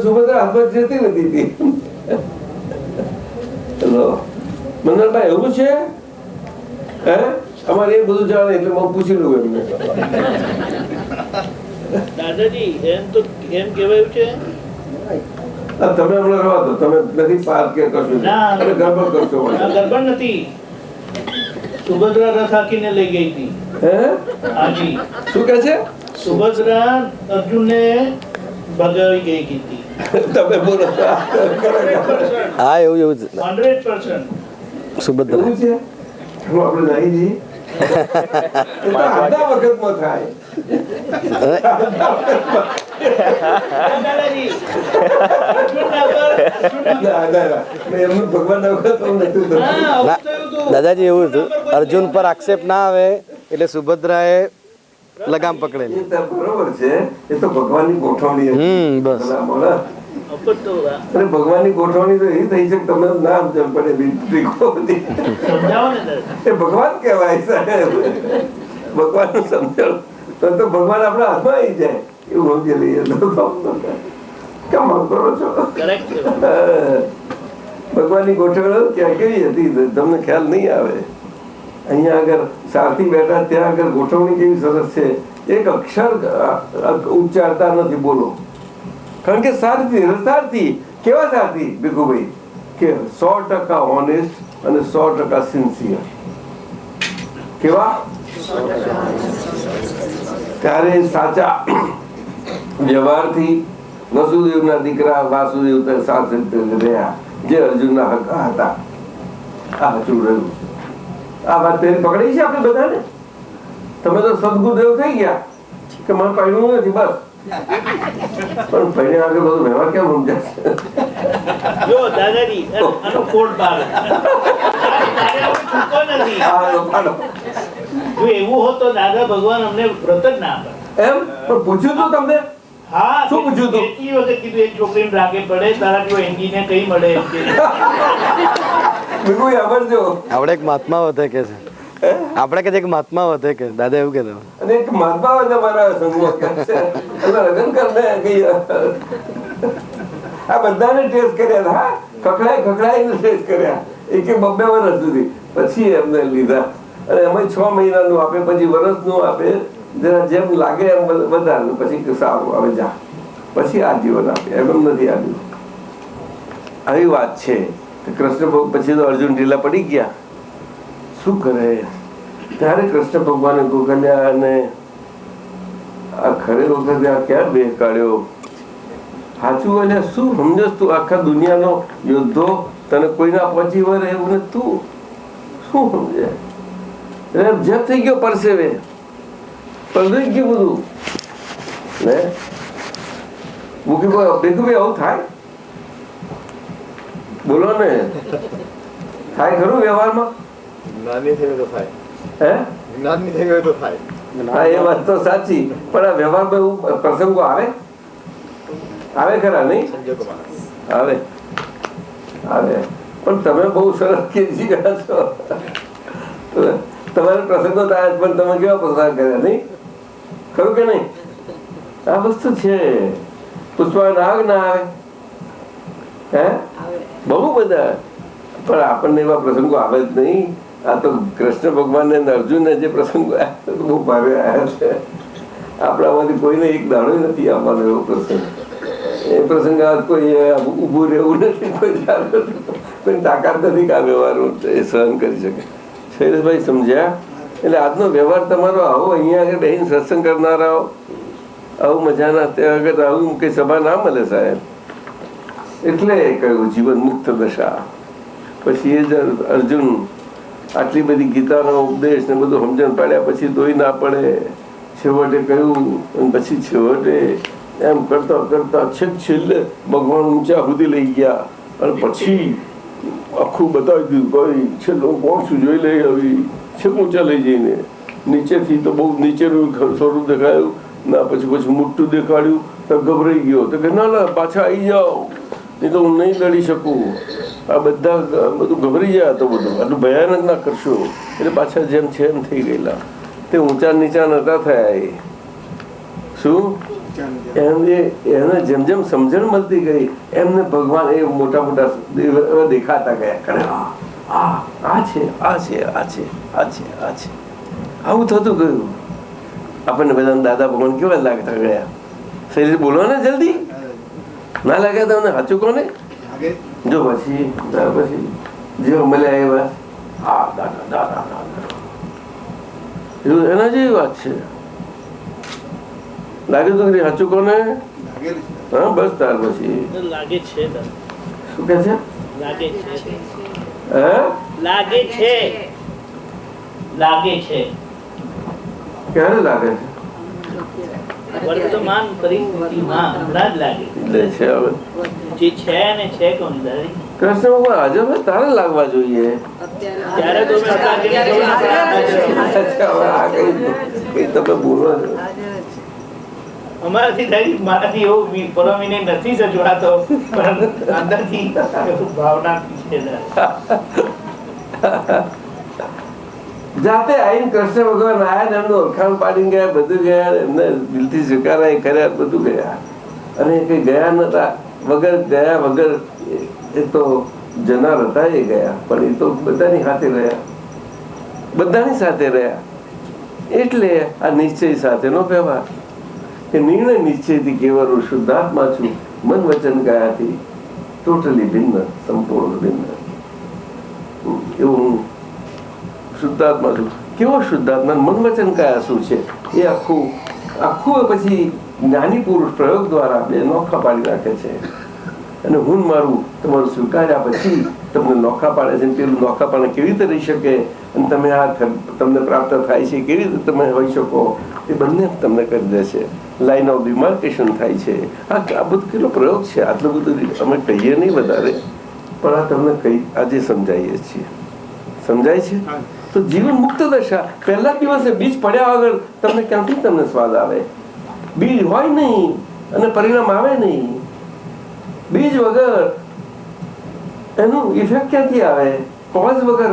S1: સુભદ્રા હાથમાં જતી નથી. મનનભાઈ એવું છે? હે, અમારે એ બધું જાણે એટલે હું પૂછી લઉં એમને.
S4: દાદાજી એમ તો એમ કહેવાયું છે.
S1: તમે હમણાં રહો તો તમે નથી પાર કે કશું ગરબડ કરશો?
S4: ગરબડ નથી. સુભદ્રા રથ હાકીને લઈ ગઈ હતી.
S1: હે,
S4: હાજી.
S1: શું કહે છે?
S4: સુભદ્રા અર્જુનને ભગાવી ગઈ હતી.
S1: તમે બોલો છો.
S3: હા એવું એવું જ
S4: 100%.
S3: સુભદ્રા
S1: એવું છે હું આપણે નહીં જઈએ એ તો આજના વખતમાં થાય.
S4: દાદાજી, અર્જુનના પર-
S1: ના, ના. એમનું ભગવાનના વખત હું નહોતું થતું.
S4: હા, આવું થયું હતું.
S3: દાદાજી એવું હતું અર્જુન પર આક્ષેપ ના આવે એટલે સુભદ્રાએ લગામ પકડેલી.
S1: એ તો બરોબર છે એ તો ભગવાનની ગોઠવણી હતી.
S3: બસ.
S1: ભલા મોણા.
S4: અપતો વા.
S1: અને ભગવાનની ગોઠવણી તો એ થઈ છે કે તમે ના સમજણ પડે ટ્રીકો બધી.
S4: સમજાવો ને દાદા.
S1: એ ભગવાન કહેવાય સાહેબ. ભગવાનનું સમજણ તો ભગવાન આપણા હાથમાં આવી જાય એવું સમજી લઈએ તો કેમ કરો છો.
S4: Correct છે.
S1: ભગવાનની ગોઠવણી ક્યાં કેવી હતી તમને ખ્યાલ નહીં આવે. અહીંયા આગળ સારથી બેઠા ત્યાં આગળ ગોઠવણી કેવી સરસ છે. એક અક્ષર ઉચ્ચારતા નથી બોલો. કારણ કે સારથી કેવા સારથી ભીખુભાઈ કે 100% ઓનેસ્ટ અને 100% સિન્સિયર. કેવા ત્યારે સાચા વ્યવહારથી વસુદેવના દીકરા વાસુદેવ સાથે રહ્યા જે અર્જુનના હક હતા. આ સાચું રહ્યું. આ વાત પેલી પકડી છે આપણે બધાને. તમે તો સદગુરુદેવ થઈ ગયા કે મને પડ્યું નથી બસ. પણ પહેલે આગળ બધું વ્યવહાર કેમ સમજાશે.
S4: જો દાદાજી આનો કોડ બાર તારે હવે છૂટકો નથી. જો એવું હોત તો દાદા ભગવાન અમને વ્રત જ ના આપે.
S1: એમ પણ પૂછ્યું તું તમને
S4: હા,
S1: શું પૂછ્યું હતું?
S4: કેટલી વખત કીધું એક છોકરીને રાગે પડે તારા જો એંગીને કઈ મળે એમ કે.
S1: બિલકુલ આવડજો.
S3: આપણે એક મહાત્મા વધે કે છે આપણે કે એક મહાત્મા વધે કે દાદા એવું કહેતા.
S1: અને એક મહાત્મા હોય મારા સંગમાં કે છે એટલે લગ્ન કરને કઈ આ બધાને ટેસ્ટ કર્યા હા ખખડાઈને ટેસ્ટ કર્યા એક 2 વર્ષ સુધી પછી એમને લીધા. અને એમાં 6 મહિનાનું આપે પછી વર્ષનું આપે જરા જેમ લાગે એમ વધારે પછી સારું આવે જા પછી આજીવન આપે એમ નથી આવ્યું. આવી વાત છે. કૃષ્ણ પછી તો અર્જુન ઢીલા પડી ગયા. શું કરે ત્યારે કૃષ્ણ ભગવાને ગોકલ્યા અને આ ખરે વખતે આ ક્યાં બે કાઢ્યો. સાચું એટલે શું સમજસ તું આખા દુનિયાનો યોદ્ધો તને કોઈના પહોંચી વળે એવું ને તું શું સમજે. જપ થઈ ગયો પરસેવે પલળી ગયું બધું ને ભીખુભાઈ આવું થાય બોલો ને થાય ખરું વ્યવહારમાં.
S2: જ્ઞાની થઈ તો થાય.
S1: હે
S2: જ્ઞાની થઈ ગયો તો થાય.
S1: હા એ વાત તો સાચી પણ આ વ્યવહારમાં એવું પ્રસંગો આવે ખરા નહીં આવે પણ તમે બહુ સરસ કેજી ગયા છો. તમારે પ્રસંગો થાય પણ તમે કેવા પ્રસંગ કર્યા નહીં ખરું કે નહીં. આ વસ્તુ છે. પુષ્પા નાગ ના આવે હે બહુ બધા પણ આપણને એવા પ્રસંગો આવે જ નહીં. આ તો કૃષ્ણ ભગવાન ને અર્જુનને જે પ્રસંગો બહુ ભારે આવ્યા છે. આપણામાંથી કોઈને એક દાડો નથી આવવાનો એવો પ્રસંગ. એ પ્રસંગ કોઈ ઊભું રહેવું નથી કોઈ તાકાત નથી કે આ વ્યવહાર એ સહન કરી શકે. શૈલેષભાઈ સમજ્યા. એટલે આજનો વ્યવહાર તમારો આવો અહીંયા આગળ બેહીને સત્સંગ કરનારાઓ આવું મજાના ત્યાં આગળ આવું કઈ સભા ના મળે સાહેબ. એટલે કહ્યું જીવન મુક્ત દશા. પછી એ જ અર્જુન આટલી બધી ગીતાનો ઉપદેશ ને બધું સમજણ પાડ્યા પછી તોય ના પડે. છેવટે કહ્યું અને પછી છેવટે એમ કરતા કરતા છેલ્લે ભગવાન ઊંચા સુધી લઈ ગયા અને પછી આખું બતાવી દીધું કોઈ છેલ્લો કોણ શું જોઈ લઈ આવી છે ઊંચા લઈ જઈને નીચેથી તો બહુ નીચેનું સ્વરૂપ દેખાયું ના પછી મોટું દેખાડ્યું તો ગભરાઈ ગયો તો કે ના પાછા આવી જાઓ નહીં તો હું નહીં લડી શકું. આ બધું ગભરાઈ જાય તો બધું આટલું ભયાનક ના કરશો એટલે પાછા જેમ છે એમ થઈ ગયેલા. તે ઊંચા નીચા નતા થયા. એ શું એને જેમ જેમ સમજણ મળતી ગઈ એમને ભગવાન એ મોટા મોટા દેખાતા ગયા. આ છે આ છે આ છે આ છે આ છે આવું થતું ગયું. આપણને બધાને દાદા ભગવાન કેવા લાગતા ગયા. શૈલેષ બોલો ને જલ્દી ના લાગ્યા તમને સાચું કોને જો પછી જેવા મળ્યા એવા હા દાદા દાદા દાદા એવું એના જેવી વાત છે. લાગ્યું તો સાચું કોને હા બસ ત્યાર પછી
S4: લાગે છે
S1: શું કે છે?
S4: લાગે છે
S1: હે
S4: લાગે છે લાગે છે
S1: ક્યારે લાગે છે?
S4: વર્તમાન પરિસ્થિતિમાં હમણાં જ લાગે
S1: એટલે છે હવે
S4: જે છે ને છે કોણ દાદી
S1: કૃષ્ણ ભગવાન હાજર હોય તારે લાગવા જોઈએ.
S4: ત્યારે તો મેં
S1: અચ્છા, હવે આ કઈ તમે બોલો છો.
S4: અમારાથી દાદી મારાથી એવું પરમીને નથી સચવાતો પણ અંદરથી એવું ભાવનાથી છે
S1: જાતે આવીને કૃષ્ણ ભગવાન આયા ને એમનું ઓળખાણ પાડીને ગયા, બધું ગયા, એમને દિલથી સ્વીકારાય કર્યા, બધું ગયા. અને કઈ ગયા નતા, વગર ગયા વગર એ તો જનાર હતા એ ગયા, પણ એ તો બધાની સાથે રહ્યા, બધાની સાથે રહ્યા. એટલે આ નિશ્ચય સાથેનો વ્યવહાર કે નિર્ણય નિશ્ચયથી કેવળ શુદ્ધાત્મા છું, મન વચન કાયાથી ટોટલી ભિન્ન, સંપૂર્ણ ભિન્ન. એવું શુદ્ધાત્મા છું. કેવો શુદ્ધાત્મા? મન વચન કાયા શું છે એ આખું પછી જ્ઞાની પુરુષ પ્રયોગ દ્વારા બે નોખા પાડી નાખે છે. અને હું મારું તમારું સ્વીકાર્યા પછી તમને નોખા પાડે છે. પેલું નોખાપણ કેવી રીતે રહી શકે અને તમે આ તમને પ્રાપ્ત થાય છે કેવી રીતે તમે હોઈ શકો એ બંને તમને કરી દે છે. લાઈન ઓફ ડિમાર્કેશન થાય છે. આ બધું કેટલો પ્રયોગ છે. આટલું બધું અમે કહીએ નહીં વધારે, પણ આ તમને આજે સમજાવીએ છીએ. સમજાય છે? તો જીવન મુક્ત દશા પહેલા દિવસે બીજ પડ્યા વગર તમને ક્યાંથી તમને સ્વાદ આવે? બીજ હોય નહીં અને પરિણામ આવે નહીં. બીજ વગર એનું ઇફેક્ટ ક્યાંથી આવે? કોઝ વગર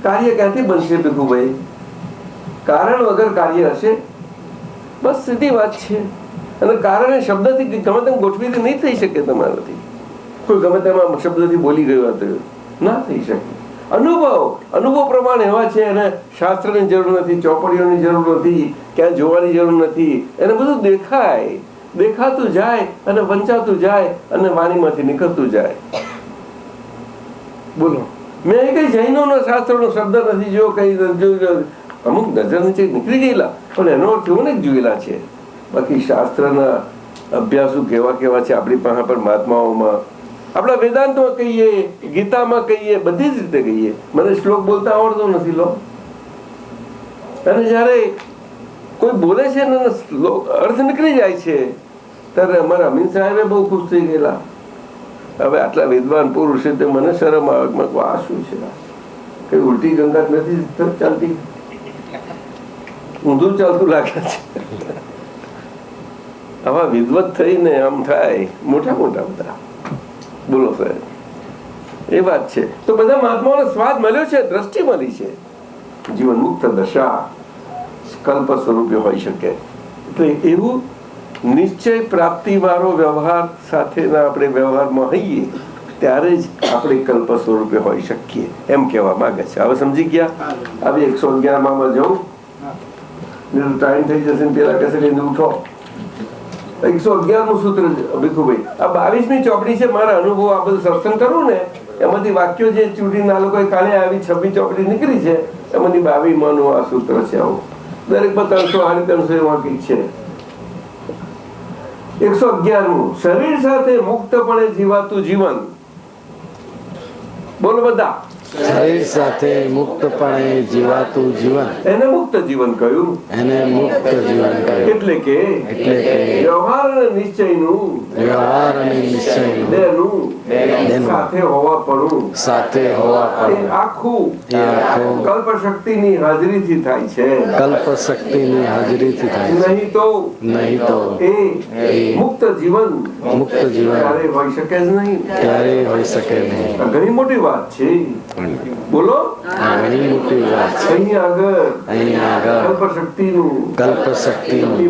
S1: કાર્ય ક્યાંથી બનશે ભીખુભાઈ? કારણ વગર કાર્ય હશે? બસ સીધી વાત છે. અને કારણ એ શબ્દથી ગમે તેમ ગોઠવીથી નહીં થઈ શકે. તમારાથી કોઈ ગમે તેમાં શબ્દથી બોલી ગયું હતું ના થઈ શકે. અનુભવ પ્રમાણે એવા છે. એને શાસ્ત્રની જરૂર નથી, ચોપડીઓની જરૂર નથી, ક્યાં જોવાની જરૂર નથી. એને બધું દેખાતું જાય અને વંચાતું જાય અને વાણીમાંથી નીકળતું જાય. બોલો, મેં કઈ જૈનોનો શાસ્ત્રનો શબ્દ નથી જોયો, કઈ જોયું. અમુક નજર નીચે નીકળી ગયેલા, પણ એનો અર્થ એવો ને જોયેલા છે. બાકી શાસ્ત્રના અભ્યાસો કેવા છે આપણી પાસે પર મહાત્માઓમાં, આપણા વેદાંતમાં કહીએ, ગીતામાં કહીએ, બધી જ રીતે કહીએ. મને શ્લોક બોલતા આવડતો નથી લો. અને જયારે કોઈ બોલે છે ને અર્થ નીકળી જાય છે ત્યારે અમારા અમીન સાહેબે બહુ ખુશ થઈ ગયેલા. હવે આટલા વિદ્વાન પુરુષ છે તે મને શરમ આવે, આ શું છે? કઈ ઉલટી ગંગા નથી ચાલતી, ઊંધું ચાલતું લાગે છે. આવા વિદવત થઈને આમ થાય મોટા બધા. બોલો સાહેબ, એ વાત છે. તો બધા મહાત્માઓનો સ્વાદ મળ્યો છે, દ્રષ્ટિ મળી છે. જીવન મુક્ત દશા કલ્પ સ્વરૂપે હોઈ શકે. એટલે એવું નિશ્ચય પ્રાપ્તિ વાળો વ્યવહાર સાથેના આપણે વ્યવહારમાં હોઈએ ત્યારે જ આપણે કલ્પ સ્વરૂપે હોઈ શકીએ એમ કહેવા માંગે છે. હવે સમજી ગયા? હવે 111 જવું ટાઈમ થઈ જશે. પેલા કહેશે કે ઉઠો. 111 સૂત્ર ભીખુભાઈ, આ 22મી ચોપડી છે. મારા અનુભવ આ બધું સત્સંગ કરું ને એમાંથી વાક્યો જે ચૂંટીને આ લોકોએ કાલે આવી 26 ચોપડી નીકળી છે એમાંથી 22માનું આ સૂત્ર છે. આવું દરેક 300 300 એમાં કંઈક છે. 111મું, શરીર સાથે મુક્તપણે જીવાતું જીવન. બોલો બધા.
S3: શરીર સાથે મુક્તપણે જીવાતું જીવન,
S1: એને મુક્ત જીવન કહ્યું.
S3: એને મુક્ત જીવન કહ્યું.
S1: એટલે કે વ્યવહાર અને નિશ્ચયનું બેનું સાથે હોવા પડું આખું કલ્પ શક્તિની હાજરીથી થાય છે.
S3: કલ્પ શક્તિની હાજરીથી થાય છે.
S1: નહીં તો એ મુક્ત જીવન ક્યારે હોઈ શકે જ નહીં.
S3: ક્યારે હોઈ શકે નહીં.
S1: ઘણી મોટી વાત છે. બોલો,
S3: ઘણી મોટી વાત છે.
S1: અહીંયા આગળ કલ્પ શક્તિનું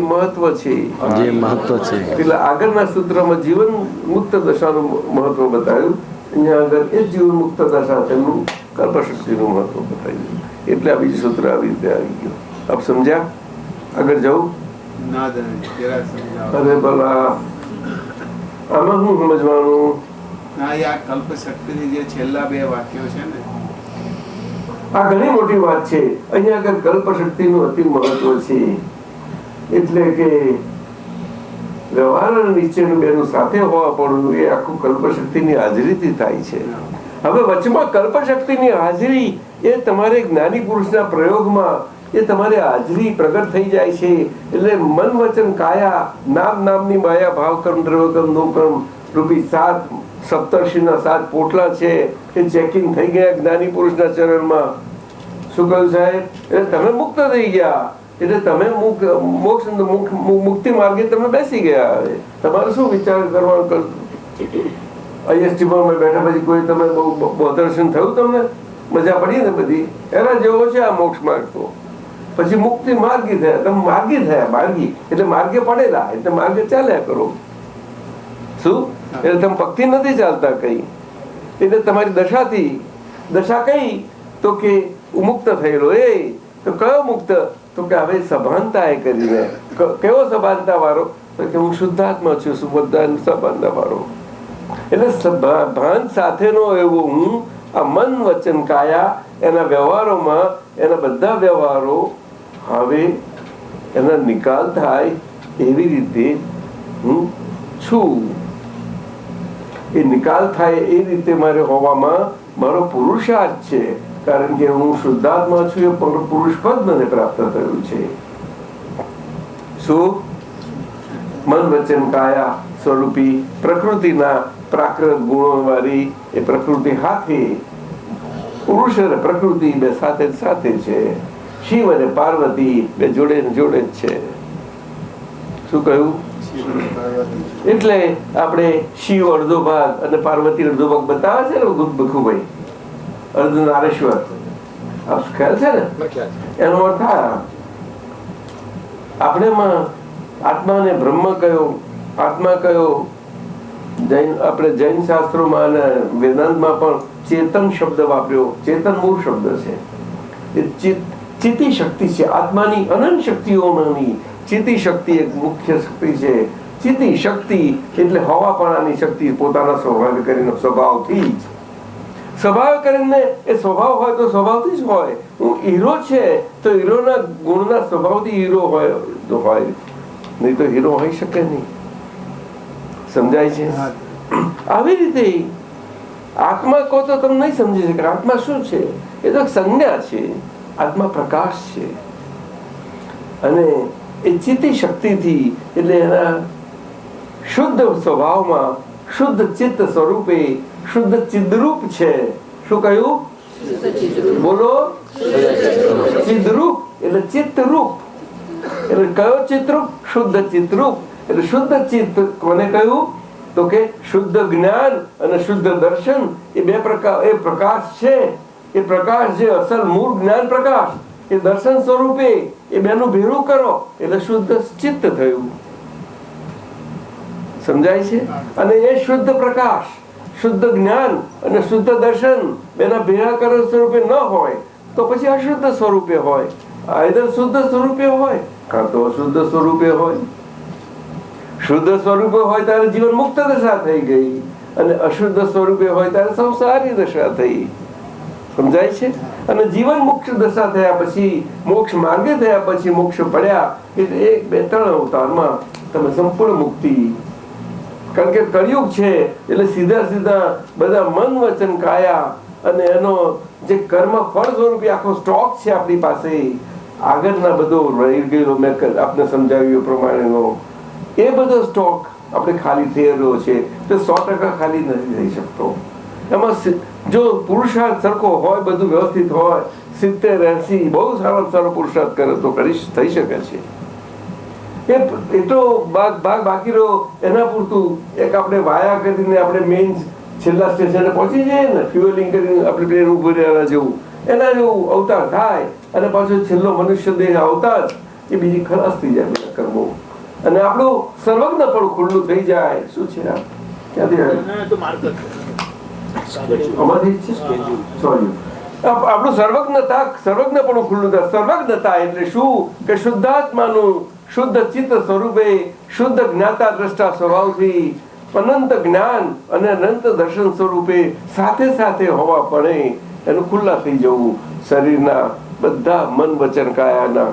S1: મહત્વ છે.
S3: જે મહત્વ છે
S1: એટલે આગળના સૂત્રમાં જીવન મુક્ત દશાનું મહત્વ બતાવ્યું. અહીંયા આગળ એ જીવન મુક્ત દશા તેનું કલ્પ શક્તિનું મહત્વ બતાવ્યું. એટલે આ બીજું સૂત્ર આવી રીતે આવી ગયું. આપ સમજ્યા? આગળ જવું? અરે ભલા, આમાં શું સમજવાનું?
S6: કલ્પ શક્તિની જે છેલ્લા 2 વાક્યો છે ને,
S1: આ ઘણી મોટી વાત છે. અહીંયા આગળ કલ્પ શક્તિનું અતિ મહત્વ છે. એટલે કે વ્યવહાર અને નિશ્ચયનું બેનું સાથે હોવા પડવું એ આખું કલ્પશક્તિની હાજરીથી થાય છે. હવે વચમાં કલ્પશક્તિની હાજરી એ તમારે જ્ઞાની પુરુષના પ્રયોગમાં એ તમારે હાજરી પ્રગટ થઈ જાય છે. એટલે મન વચન કાયા નામની માયા ભાવ કર્મ દ્રવ્ય કર્મ નો કર્મ રૂપી 7 સપ્તર્ષિના 7 પોટલા છે એ ચેકિંગ થઈ ગયા જ્ઞાની પુરુષના ચરણમાં. શું કહ્યું સાહેબ? એટલે તમે મુક્ત થઈ ગયા, એટલે તમે મોક્ષ મુક્તિ માર્ગે તમે બેસી ગયા. હવે તમારે શું વિચાર કરવાનો? IST-માં બેઠા પછી કોઈ તમે બહુ દર્શન થયું? તમને મજા પડી ને બધી? એના જેવો છે આ મોક્ષ માર્ગ. તો પછી મુક્તિ માર્ગી થયા, તમે માર્ગી થયા. માર્ગી એટલે માર્ગે પડેલા, એટલે માર્ગે ચાલ્યા કરો. શું? એટલે તમે ભક્તિ નથી ચાલતા કઈ. એટલે તમારી દશા કઈ? તો કે મુક્ત થયેલો. એ તો કયો મુક્ત? તો કે હવે સભાનતા એ કરીને. કેવો સભાનતા વાળો? તો કે હું શુદ્ધાત્મા છું, સભાનતા વાળો. એટલે ભાન સાથેનો એવો હું આ મન વચન કાયા એના વ્યવહારોમાં, એના બધા વ્યવહારો હવે એના નિકાલ થાય એવી રીતે હું છું. એ નિકાલ થાય એ રીતે મારે હોવામાં મારો પુરુષાર્થ છે. કારણ કે હું શુદ્ધાત્મા છું, એ પુરુષ પદ મને પ્રાપ્ત થયું છે. શું? મન વચન કાયા સ્વરૂપી પ્રકૃતિના પ્રાકૃત ગુણો વાળી એ પ્રકૃતિ હાથે પુરુષ અને પ્રકૃતિ બે સાથે છે. શિવ અને પાર્વતી બે જોડે જ છે. શું કહ્યું? એટલે આપણે શિવ અડધો ભાગ અને પાર્વતી અડધો ભાગ બતાવે છે ને ભખુભાઈ, અર્ધનારેશ્વર. ખ્યાલ છે ને? એનો અર્થ આપણે આત્માને બ્રહ્મ કયો, આત્મા કયો. આપણે જૈન શાસ્ત્રોમાં અને વેદાંતમાં પણ ચેતન શબ્દ વાપર્યો. ચેતન મૂળ શબ્દ છે. એ ચિત્તી શક્તિ છે. આત્માની અનંત શક્તિઓમાંની ચિત્તી શક્તિ એક મુખ્ય શક્તિ છે. ચિત્તી શક્તિ એટલે હવાપણાની શક્તિ, પોતાના સ્વભાવ કરીને સ્વભાવથી જ. સ્વભાવ કરીને એ સ્વભાવ હોય તો સ્વભાવથી જ હોય. હું હીરો છે તો હીરોના ગુણના સ્વભાવથી હીરો હોય, નહીં તો હીરો હોઈ શકે નહીં. સમજાય છે? આવી રીતે આત્મા કહો તો તમે નહીં સમજી શકે. આત્મા શું છે? એ તો સંજ્ઞા છે. આત્મા પ્રકાશ છે. અને એ ચિત્તી શક્તિથી એટલે એના શુદ્ધ સ્વભાવમાં શુદ્ધ ચિત્ત સ્વરૂપે શુદ્ધ ચિદ્રૂપ છે. શું કહ્યું? બોલો. ચિદ્રૂપ એટલે ચિત્તરૂપ. એટલે કયો ચિત્રૂપ? શુદ્ધ ચિત્રૂપ. એટલે શુદ્ધ ચિત્ત કોને કહ્યું? તો કે શુદ્ધ જ્ઞાન અને શુદ્ધ દર્શન એ બે પ્રકાર, એ પ્રકાશ છે. એ પ્રકાશ જે અસલ મૂળ જ્ઞાન પ્રકાશ એ દર્શન સ્વરૂપે એ બેનું ભેળું કરો એટલે શુદ્ધ ચિત્ત થયું. સમજાય છે? અને એ શુદ્ધ પ્રકાશ, શુદ્ધ જ્ઞાન અને શુદ્ધ દર્શન બેના ભેળા કરો સ્વરૂપે ન હોય તો પછી અશુદ્ધ સ્વરૂપે હોય. આઈધર શુદ્ધ સ્વરૂપે હોય કાં તો અશુદ્ધ સ્વરૂપે હોય. શુદ્ધ સ્વરૂપે હોય ત્યારે જીવન મુક્ત દશા થઈ ગઈ, અને અશુદ્ધ સ્વરૂપે હોય ત્યારે સંસારી દશા થઈ. સમજાય છે? અને જીવન મુક્ત દશા થયા પછી, મોક્ષ માર્ગે થયા પછી, મોક્ષ પડ્યા એટલે 1, 2, 3 અવતારમાં તમે સંપૂર્ણ મુક્તિ. કારણ કે કળિયુગ છે એટલે સીધા બધા મન વચન કાયા અને એનો જે કર્મ ફળ સ્વરૂપે આખો સ્ટોક છે આપણી પાસે, આગળના બધો રહી ગયેલો મેં આપને સમજાવ્યું પ્રમાણેનો એ બધો સ્ટોક આપણે ખાલી થયેલો છે. તો 100% ખાલી નથી થઈ શકતો. એમાં જો પુરુષાર્થ સરખો હોય, બધું વ્યવસ્થિત હોય, 70-80 બહુ સારો પુરુષાર્થ કરે તો થઈ શકે છે. એટલો ભાગ બાકી રહ્યો એના પૂરતું એક આપણે વાયા કરીને આપણે મેઇન છેલ્લા સ્ટેશને પહોંચી જઈએ ને, ફ્યુઅલિંગ કરીને આપણે પ્લેન ઉભું રહેવા જેવું, એના જેવું અવતાર થાય અને પાછો છેલ્લો મનુષ્ય દેહ અવતાર એ બીજી ખલાસ થઈ જાય બધા કર્મો, અને આપણું સર્વજ્ઞ પણ ખુલ્લું થઈ જાય. શું છે આ? ક્યાંથી આપણું સર્વજ્ઞપણું ખુલ્લું થાય. સર્વજ્ઞતા એટલે શું? કે શુદ્ધાત્માનું શુદ્ધ ચિત્ત સ્વરૂપે શુદ્ધ જ્ઞાતા દ્રષ્ટા સ્વભાવથી અનંત જ્ઞાન અને અનંત દર્શન સ્વરૂપે સાથે હોવા પડે એનું ખુલ્લા થઈ જવું શરીરના બધા મન વચન કાયાના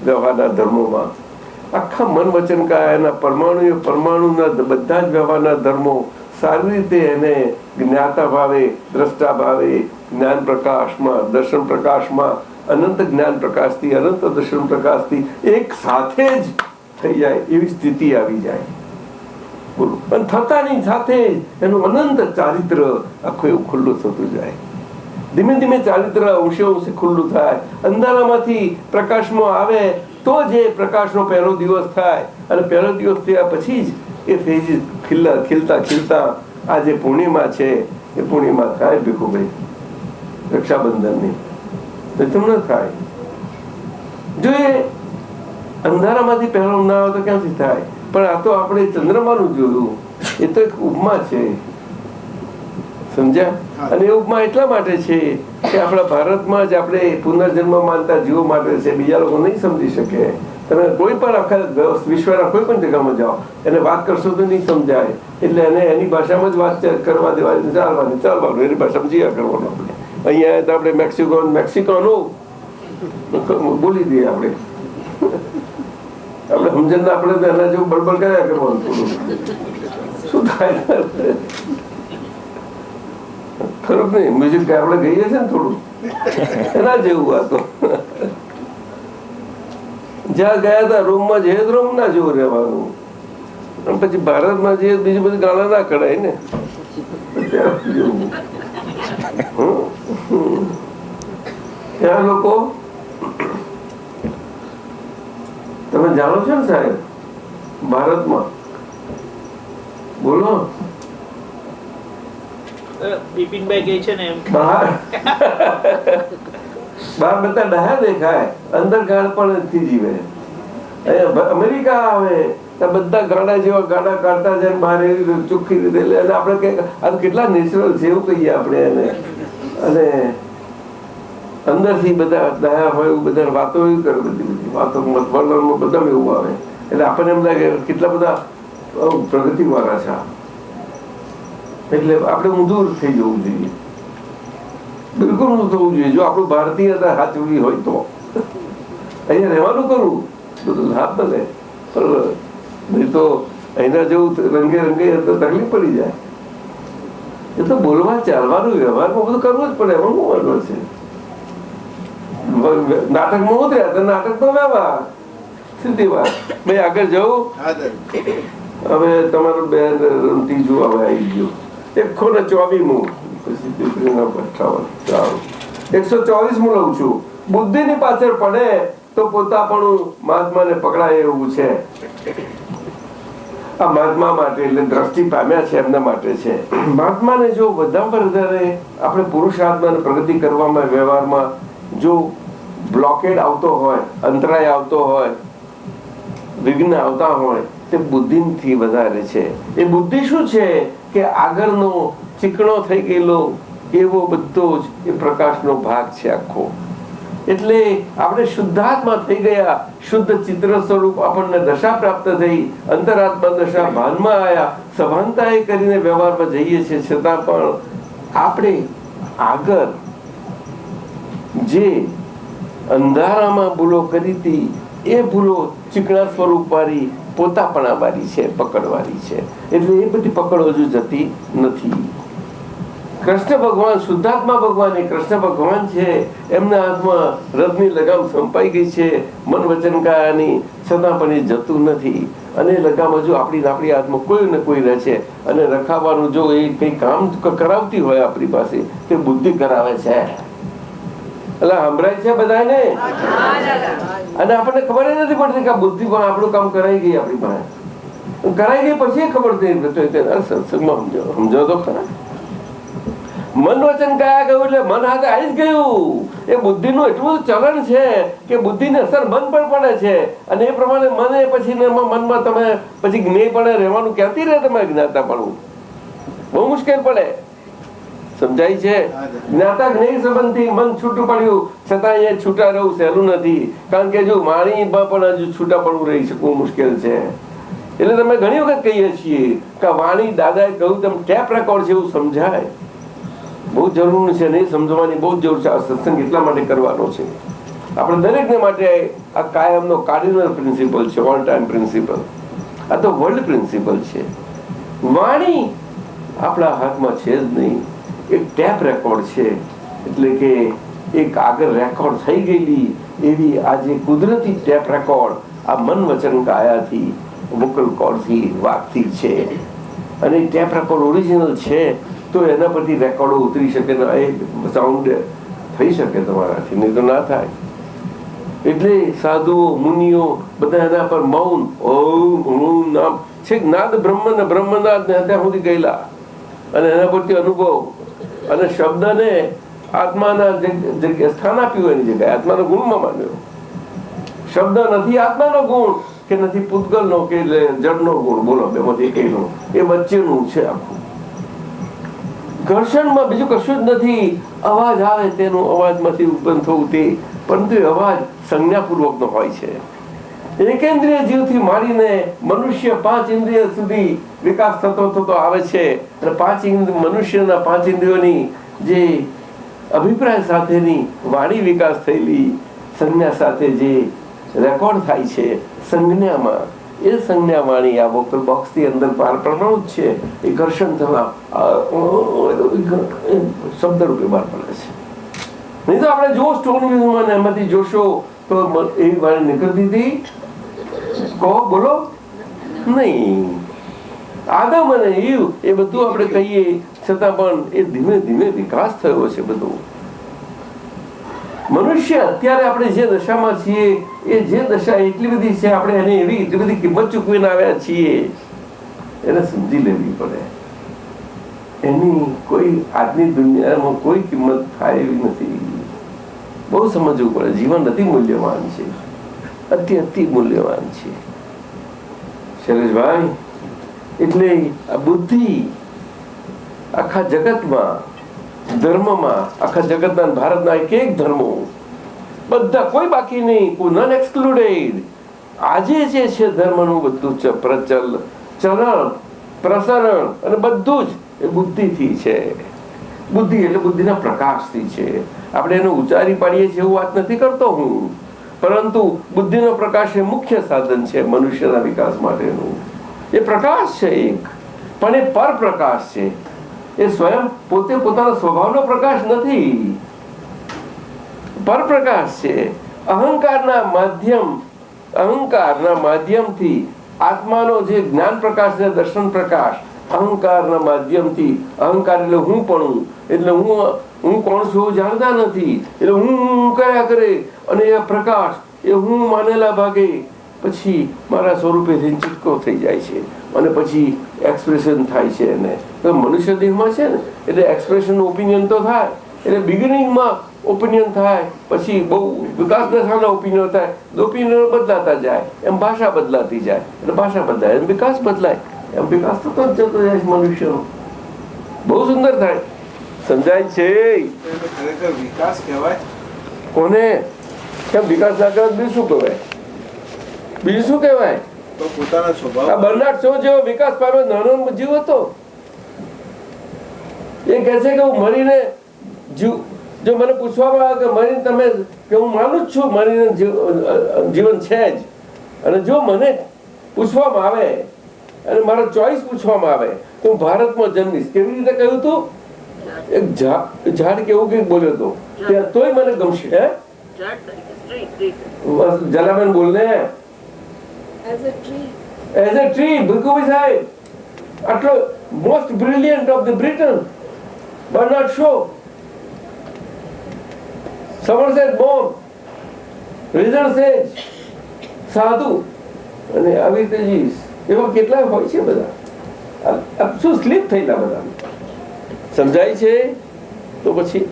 S1: વ્યવહારના ધર્મોમાં. આખા મન વચન કાયાના પરમાણુના બધા જ વ્યવહારના ધર્મો સારી રીતે એને જ્ઞાતા ભાવે, દ્રષ્ટા ભાવે, જ્ઞાન પ્રકાશમાં, દર્શન પ્રકાશમાં, અનંત જ્ઞાન પ્રકાશથી, અનંત દર્શન પ્રકાશથી એક સાથે જ થઈ જાય એવી સ્થિતિ આવી જાય. બોલો. અને થતાની સાથે એનું અનંત ચારિત્ર આખું એવું ખુલ્લું થતું જાય. ધીમે ધીમે ચારિત્ર અંશે અંશે ખુલ્લું થાય. અંધારામાંથી પ્રકાશમાં આવે તો જ એ પ્રકાશનો પહેલો દિવસ થાય. અને પહેલો દિવસ થયા પછી જ એ ફેજ ખીલતા ખીલતા આ જે પૂર્ણિમા છે એ પૂર્ણિમા થાય. ભીખુભાઈ, રક્ષાબંધનની ન થાય. જો એ અંધારામાંથી પહેલો ના આવે તો ક્યાંથી થાય? પણ આ તો આપણે ચંદ્રમાનું જોયું, એ તો એક ઉપમા છે, સમજ્યા? અને એ ઉપમા એટલા માટે છે કે આપણા ભારતમાં જ આપણે પુનર્જન્મ માનતા જીવો માટે છે. બીજા લોકો નહીં સમજી શકે. તમે કોઈ પણ આખા વિશ્વના કોઈ પણ જગ્યામાં જાઓ, એને વાત કરશો તો નહીં સમજાય. એટલે એને એની ભાષામાં જ વાત કરવા દેવાની, ચાલવાનું એની ભાષા સમજ્યા કરવાનું. આપણે અહીંયા તો આપણે મેક્સિકોનું બોલી દઈએ. આપણે સમજણ આપણે તો એના જેવું બળબડ કર્યા કરવાનું. થોડું શું થાય ખરું નહીં? મ્યુઝિક આપણે ગઈએ છે ને થોડું એના જેવું. આ તો જ્યાં ગયા હતા રૂમમાં જઈએ તો રૂમ ના જેવું રહેવાનું. પછી ભારતમાં જઈએ બીજું બધું ગાળા ના કરાય ને. ત્યાં લોકો, તમે જાણો છો ને સાહેબ, ભારતમાં બોલો
S4: બિપિનભાઈ કહે છે ને એમ
S1: બહાર બધા ડહા દેખાય, અંદર ગાળ પણ નથી જીવે. અમેરિકા આવે બધા ગાડા જેવા ગાડા કાઢતા જાય બહાર ચોખ્ખી રીતે. અને આપણે આ કેટલા નેચરલ છે એવું કહીએ આપણે એને. અને અંદરથી બધા દયા હોય એવું બધા વાતો એવી કરે, બધી વાતો વર્ણનમાં બધા એવું આવે. એટલે આપણને એમ લાગે કેટલા બધા પ્રગતિ વાળા છે. એટલે આપણે ઊંધું થઈ જવું જોઈએ, બિલકુલ ઊંધું થવું જોઈએ. જો આપણું ભારતીયતા સાચવી હોય તો અહીંયા રહેવાનું કરવું, બધું હાથ બને. બરોબર? નહીં તો અહીંના જેવું રંગે રંગે તો તકલીફ પડી જાય. એ તો બોલવા ચાલવાનું વ્યવહારમાં બધું કરવું જ પડે. એમાં શું વાંધો છે? નાટકમાં ઉતર્યા તો નાટક તો વ્યવહાર સીધી વાત. ભાઈ આગળ જવું. હવે તમારું બેન ત્રીજું હવે આવી ગયું 124મું, પછી દીકરીના 58. 124મું લઉં છું. બુદ્ધિની પાછળ પડે તો પોતાપણું મહાત્માને પકડાય એવું છે. આ મહાત્મા માટે એટલે દ્રષ્ટિ પામ્યા છે એમના માટે છે. મહાત્માને જો વધારે વધારે આપણે પુરુષાર્થમાં પ્રગતિ કરવામાં, વ્યવહારમાં જો બ્લોકેડ આવતો હોય, અંતરાય આવતો હોય, વિઘ્ન આવતા હોય, તે બુદ્ધિથી વધારે છે. એ બુદ્ધિ શું છે કે આગળનો ચીકણો થઈ ગયેલો એવો બધો જ એ પ્રકાશનો ભાગ છે આખો. એટલે આપણે શુદ્ધાત્મા થઈ ગયા, શુદ્ધ ચિત્ર સ્વરૂપ આપણને દશા પ્રાપ્ત થઈ, અંતરાત્મા દશા ભાનમાં આવ્યા, સભાનતા એ કરીને વ્યવહારમાં જઈએ છીએ. છતાં પણ આપણે આગળ જે અંધારામાં ભૂલો કરી હતી એ ભૂલો ચીકણા સ્વરૂપ વાળી પોતાપણા વાળી છે, પકડવાળી છે. એટલે એ બધી પકડ હજુ જતી નથી. કૃષ્ણ ભગવાન, શુદ્ધાત્મા ભગવાન, એ કૃષ્ણ ભગવાન છે. એમના હાથમાં રથની લગામ સંપાઈ ગઈ છે મન વચન કાયાની, છતાં પણ એ જતું નથી. અને લગામ હજુ આપણી હાથમાં કોઈ ને કોઈ રહે છે. અને રખાવાનું જો એ કઈ કામ કરાવતી હોય આપણી પાસે, તે બુદ્ધિ કરાવે છે. એટલે સંભળાય છે બધાને. અને આપણને ખબર નથી પડતી કે આ બુદ્ધિ પણ આપણું કામ કરાઈ ગઈ. આપણી પાસે કરાઈ ગઈ પછી ખબર થઈ સત્સંગમાં સમજો તો ખરા. મન વચન કયા ગયું એટલે મન હાથે આવી જ ગયું. એ બુદ્ધિનું એટલું ચલણ છે કે બુદ્ધિને અસર મન પર પડે છે. અને એ પ્રમાણે મને પછી મનમાં તમે પછી જ્ઞેય પડે રહેવાનું ક્યાંથી રહે? તમે જ્ઞાતા પડવું બહુ મુશ્કેલ પડે. સમજાય છે? જ્ઞાતા જ્ઞેય સંબંધથી મન છૂટું પડ્યું, છતાં અહીંયા છૂટા રહેવું સહેલું નથી. કારણ કે જો વાણીમાં પણ હજુ છૂટા પડવું રહી શકવું મુશ્કેલ છે. એટલે તમે ઘણી વખત કહીએ છીએ કે વાણી દાદાએ કહ્યું તેમ ટેપ રેકોર્ડ છે એવું સમજાય. બહુ જરૂર છે, નહીં સમજવાની બહુ જરૂર છે. આ સત્સંગ એટલા માટે કરવાનો છે આપણે દરેકને માટે આ કાયમનો કાર્ડિનલ પ્રિન્સિપલ છે, ઓલ ટાઈમ પ્રિન્સિપલ. આ તો વર્લ્ડ પ્રિન્સિપલ છે. વાણી આપણા હાથમાં છે જ નહીં, એક ટેપ રેકોર્ડ છે. એટલે કે એક આગળ રેકોર્ડ થઈ ગયેલી એવી આજે કુદરતી ટેપ રેકોર્ડ આ મન વચન કાયાથી, વોકલ કોર્ડથી, વાગથી છે. અને એ ટેપ રેકોર્ડ ઓરિજિનલ છે તો એના પરથી રેકોર્ડો ઉતરી શકે ને એ સાઉન્ડ થઈ શકે તમારાથી, નહીં તો ના થાય. એટલે સાધુઓ મુનિઓ બધા એના પર મૌન ઓમ નામ છે, નાદ બ્રહ્મ ને બ્રહ્મનાદ ને ત્યાં સુધી ગયેલા અને એના પરથી અનુભવ અને શબ્દને આત્માના જગ્યા સ્થાન આપ્યું, એની જગ્યાએ આત્માનો ગુણમાં માન્યો. શબ્દ નથી આત્માનો ગુણ કે નથી પૂતગલનો કે જળનો ગુણ, બોલો બેમાંથી એકનો, એ વચ્ચેનું છે આખું. ઘર્ષણમાં બીજું કશું જ નથી. અવાજ આવે તેનું અવાજમાંથી ઉત્પન્ન થવું તે, પરંતુ એ અવાજ સંજ્ઞાપૂર્વકનો હોય છે. એકેન્દ્રિય જીવથી માંડીને મનુષ્ય 5 ઇન્દ્રિય સુધી વિકાસ થતો થતો આવે છે. અને મનુષ્યના 5 ઇન્દ્રિયોની જે અભિપ્રાય સાથેની વાણી વિકાસ થયેલી સંજ્ઞા સાથે જે રેકોર્ડ થાય છે સંજ્ઞામાં, એ સંજ્ઞા વાણી આ વોકલ બોક્સની અંદર પ્રમાણિત છે. એ ઘર્ષણ થવા શબ્દ રૂપે બહાર પડે છે. નહીં તો આપણે જો સ્ટોન મ્યુઝિયમ એમાંથી જોશો તો એવી વાણી નીકળતી હતી, કહો બોલો નહીં. આદમ અને ઈવ એ બધું આપણે કહીએ છતાં પણ એ ધીમે ધીમે વિકાસ થયો છે બધો. મનુષ્ય અત્યારે આપણે જે દશામાં છીએ એ જે દશા એટલી બધી છે, આપણે એને એવી એટલી બધી કિંમત ચૂકવીને આવ્યા છીએ, એને સમજી લેવી પડે. એની કોઈ આજની દુનિયામાં કોઈ કિંમત થાય એવી નથી. બહુ સમજવું પડે. જીવન અતિ મૂલ્યવાન છે, અતિ મૂલ્યવાન છે શૈલેષભાઈ. એટલે આ બુદ્ધિ આખા જગતમાં, ધર્મમાં, આખા જગતના ભારતના એક ધર્મો બધા કોઈ બાકી નહીં, કોઈ નન એક્સક્લુડેડ. આજે જે છે ધર્મનું બધું પ્રચલ ચલણ પ્રસરણ અને બધું જ એ બુદ્ધિથી છે. બુદ્ધિ એટલે બુદ્ધિના પ્રકાશથી છે. આપણે એને ઉચ્ચારી પાડીએ છીએ એવું વાત નથી કરતો હું, પરંતુ બુદ્ધિનો પ્રકાશ એ મુખ્ય સાધન છે મનુષ્યના વિકાસ માટેનું. એ પ્રકાશ છે એક, પણ એ પર પ્રકાશ છે. એ સ્વયં પોતે પોતાના સ્વભાવનો પ્રકાશ નથી, પર પ્રકાશ છે. અહંકારના માધ્યમથી આત્માનો જે જ્ઞાન પ્રકાશ છે, દર્શન પ્રકાશ, અહંકારના માધ્યમથી, અહંકાર એટલે હું પણ, એટલે હું કોણ છું જાણતા નથી, એટલે હું કયા કરે, અને એ પ્રકાશ એ હું માનેલા ભાગે પછી મારા સ્વરૂપે ચિત્કો થઈ જાય છે અને પછી એક્સપ્રેશન થાય છે. એને તો મનુષ્ય દેહમાં છે ને એટલે એક્સપ્રેશન ઓપિનિયન તો થાય. એટલે બિગિનિંગમાં ઓપિનિયન થાય, પછી બહુ વિકાસ દશાના ઓપિનિયન થાય, ઓપિનિયન બદલાતા જાય, એમ ભાષા બદલાતી જાય, એટલે ભાષા બદલાય એમ વિકાસ બદલાય, એમ વિકાસ થતો જ જતો જાય મનુષ્યનો. બહુ સુંદર થાય. સમજાય છે
S6: ખરેખર વિકાસ કહેવાય
S1: કોને? કેમ વિકાસ ના કરે બીજું શું કહેવાય? બીજું શું કહેવાય?
S6: તો પોતાના સ્વભાવ.
S1: આ બર્નાર્ડ શો જેવો વિકાસ પામ્યો નાનો જીવ હતો. એ કહે છે કે હું મરીને જો મને પૂછવામાં આવે કે મરીને તમે, કે હું માનું જ છું મરીને જીવન છે જ, અને જો મને પૂછવામાં આવે અને મારો ચોઈસ પૂછવામાં આવે તો હું ભારતમાં જન્મીશ. કેવી રીતે કહ્યું હતું? એક ઝાડ કેવું કઈક બોલ્યો હતો, તોય મને ગમશે. હે જલાબેન બોલ ને. એઝ અ ટ્રી ભીખુભાઈ સાહેબ, આટલો most brilliant of the Britain Bernard Shaw, Somerset Maugham, રિઝલ્ટ સેજ, સાધુ અને આવી રીતે એવા કેટલા હોય છે બધા. શું સ્લીપ થયેલા બધા. સમજાય છે? તો પછી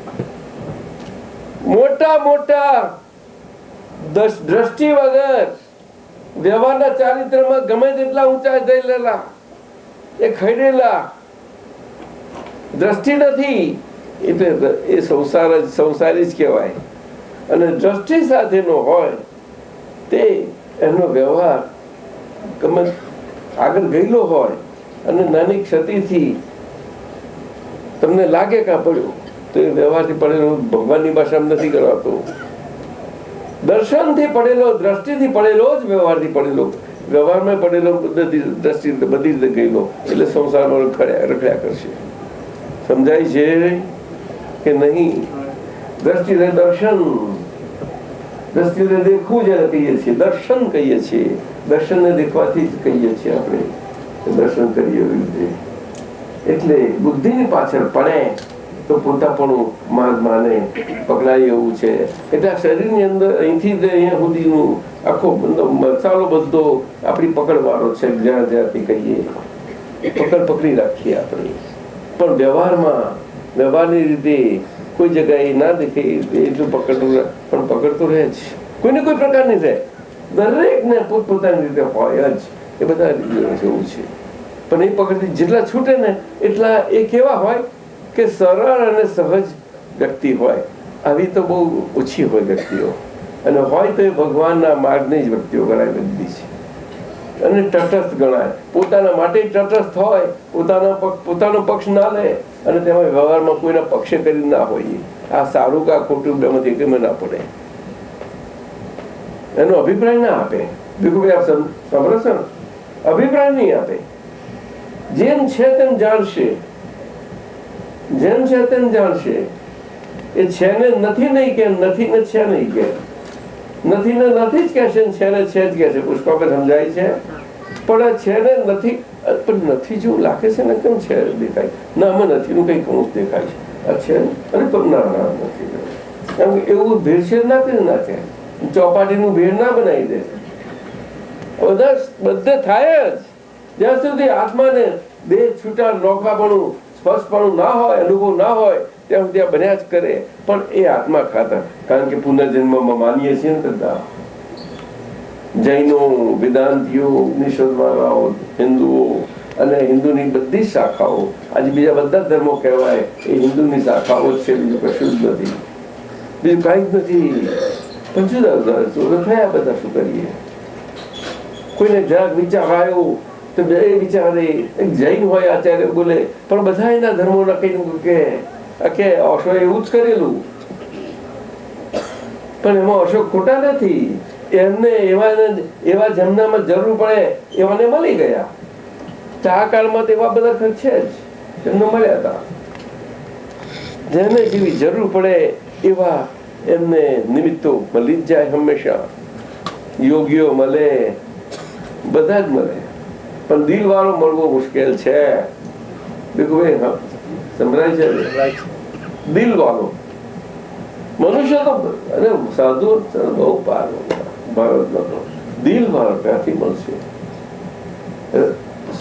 S1: મોટા મોટા દ્રષ્ટિ વગર વ્યવહારના ચારિત્રમાં ગમે તેટલા ઊંચા થયેલા એ ખડેલા દ્રષ્ટિ નથી, એટલે એ સંસારી જ કહેવાય. અને દ્રષ્ટિ સાથેનો હોય તે એનો વ્યવહાર ગમે આગળ ગયેલો હોય અને નાની ક્ષતિથી તમને લાગે કાં પડ્યું તો એ વ્યવહારથી પડેલો ભગવાનની ભાષામાં નથી કરાતો. દર્શનથી પડેલો, દ્રષ્ટિથી પડેલો જ વ્યવહારથી પડેલો, વ્યવહારમાં પડેલો દ્રષ્ટિ બધી રીતે ગયેલો એટલે સંસારમાં રખડ્યા કરશે. સમજાય છે કે નહીં? દ્રષ્ટિને દર્શન, દ્રષ્ટિને દેખવું જ્યારે કહીએ છીએ દર્શન કહીએ છીએ. દર્શનને દેખવાથી જ કહીએ છીએ આપણે દર્શન કરીએ એવી રીતે. એટલે બુદ્ધિની પાછળ પડે તો પોતાપણું માને પકડાય એવું છે. એટલે આ શરીરની અંદર અહીંથી અહીંયા સુધીનું આખો મસાલો બધો આપણી પકડવાનો છે. જ્યાં જ્યાંથી કહીએ પકડી રાખીએ આપણે. પણ વ્યવહારની રીતે કોઈ જગ્યાએ ના દેખે એટલું પકડવું, પણ પકડ તો રહે જ, કોઈને કોઈ પ્રકારની રહે. દરેકને પોતપોતાની રીતે હોય જ. એ બધા એવું છે. પણ એ પકડથી જેટલા છૂટે ને એટલા એ કેવા હોય કે સરળ અને સહજ વ્યક્તિ હોય. આવી તો બહુ ઓછી હોય વ્યક્તિઓ, અને હોય તો એ ભગવાનના માર્ગની જ વ્યક્તિઓ ગણાય બધી છે. અને તટસ્થ ગણાય, પોતાના માટે તટસ્થ હોય, પોતાનો પક્ષ ના લે, અને તેમાં વ્યવહારમાં કોઈના પક્ષે કરી ના હોય. આ સારું કે આ ખોટું બેમાંથી એકમે ના પડે, એનો અભિપ્રાય ના આપે. બિલકુલ આપ સાંભળો છો ને? અભિપ્રાય નહીં આપે. જેમ છે તેમ જાણશે, જેમ છે તેમ જાણશે. એ છે ને નથી નહીં કે, નથી ને છે નહીં કે. નથી ને નથી જ કહેશે, છે ને છે જ કહેશે. પુષ્પાબેન સમજાય છે? પણ છે ને નથી, પણ નથી જેવું લાગે છે ને, કેમ છે દેખાય? ના, આમાં નથી નું કઈ ઘણું દેખાય છે. આ છે અને તો ના નથી. એવું ભેળસેળ ના કરી નાખે, ચોપાટીનું ભેળ ના બનાવી દે. બધે થાય જ જ્યાં સુધી આત્માને દેહ છૂટા નોખાપણું, સ્પષ્ટપણું ના હોય, અનુભવ ના હોય, ત્યાં સુધી આ બન્યા જ કરે. પણ એ આત્મા ખાતર, કારણ કે પુનર્જન્મમાં માનીએ છીએ ને બધા જૈનો, વેદાંતિઓ, ઉપનિષદવાળાઓ, હિન્દુઓ અને હિન્દુની બધી શાખાઓ, આજે બીજા બધા ધર્મો કહેવાય એ હિન્દુની શાખાઓ જ છે. બીજું કશું જ નથી, બીજું કાંઈ જ નથી. પણ જુદા જુદા થયા બધા. શું કરીએ? કોઈને જરાક વિચાર આવ્યો તો બે વિચારે એક જૈન હોય આચાર્ય બોલે, પણ બધા એના ધર્મો કઈ કે અશોક એવું જ કરેલું, પણ એમાં અશોક ખોટા નથી. એમને એવા જમનામાં જરૂર પડે એવાને મળી ગયા. આ કાળમાં તો એવા બધા છે જ, એમને મળ્યા હતા. જેને જેવી જરૂર પડે એવા એમને નિમિત્તો મળી જ જાય હંમેશા. યોગીઓ મળે, બધા જ મળે, પણ દિલ વાળો મળવો મુશ્કેલ છે. સંભળાય છે? દિલ વાળો મનુષ્ય તો અને સાધુ બહુ પાર ભારત નો દિલ વાળો ક્યાંથી મળશે?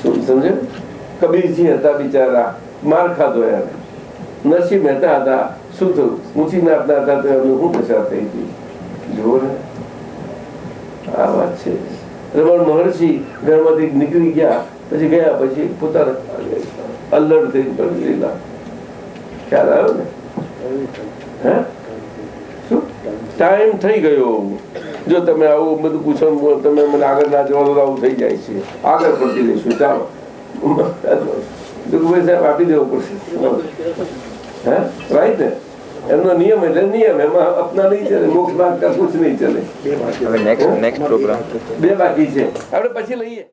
S1: શું સમજે? કબીરજી હતા બિચારા, માર ખાધો એને. નરસિંહ મહેતા હતા, શું થયું? ઊંચી નાતના હતા તો એમનું શું દશા થઈ હતી? જુઓ ને, આ વાત છે. રમણ મહર્ષિ ઘરમાંથી નીકળી ગયા, પછી ગયા પછી પોતાના અલ્લડ થઈ લીધા. ખ્યાલ આવ્યો ને? હે શું ટાઈમ થઈ ગયો? જો તમે આવું બધું પૂછો, તમે મને આગળ ના જવા દો, આવું થઈ જાય છે. આગળ પડતી લઈશું. ચાલો દુઃખભાઈ સાહેબ આપી દેવું પડશે. હે રાઈટ ને? એમનો નિયમ એટલે નિયમ, એમાં અપના નહીં ચાલે. મોક્ષ માર્ગ કા કુછ નહીં ચાલે.
S2: નેક્સ્ટ પ્રોગ્રામ
S1: 2 બાકી છે, આપણે પછી લઈએ.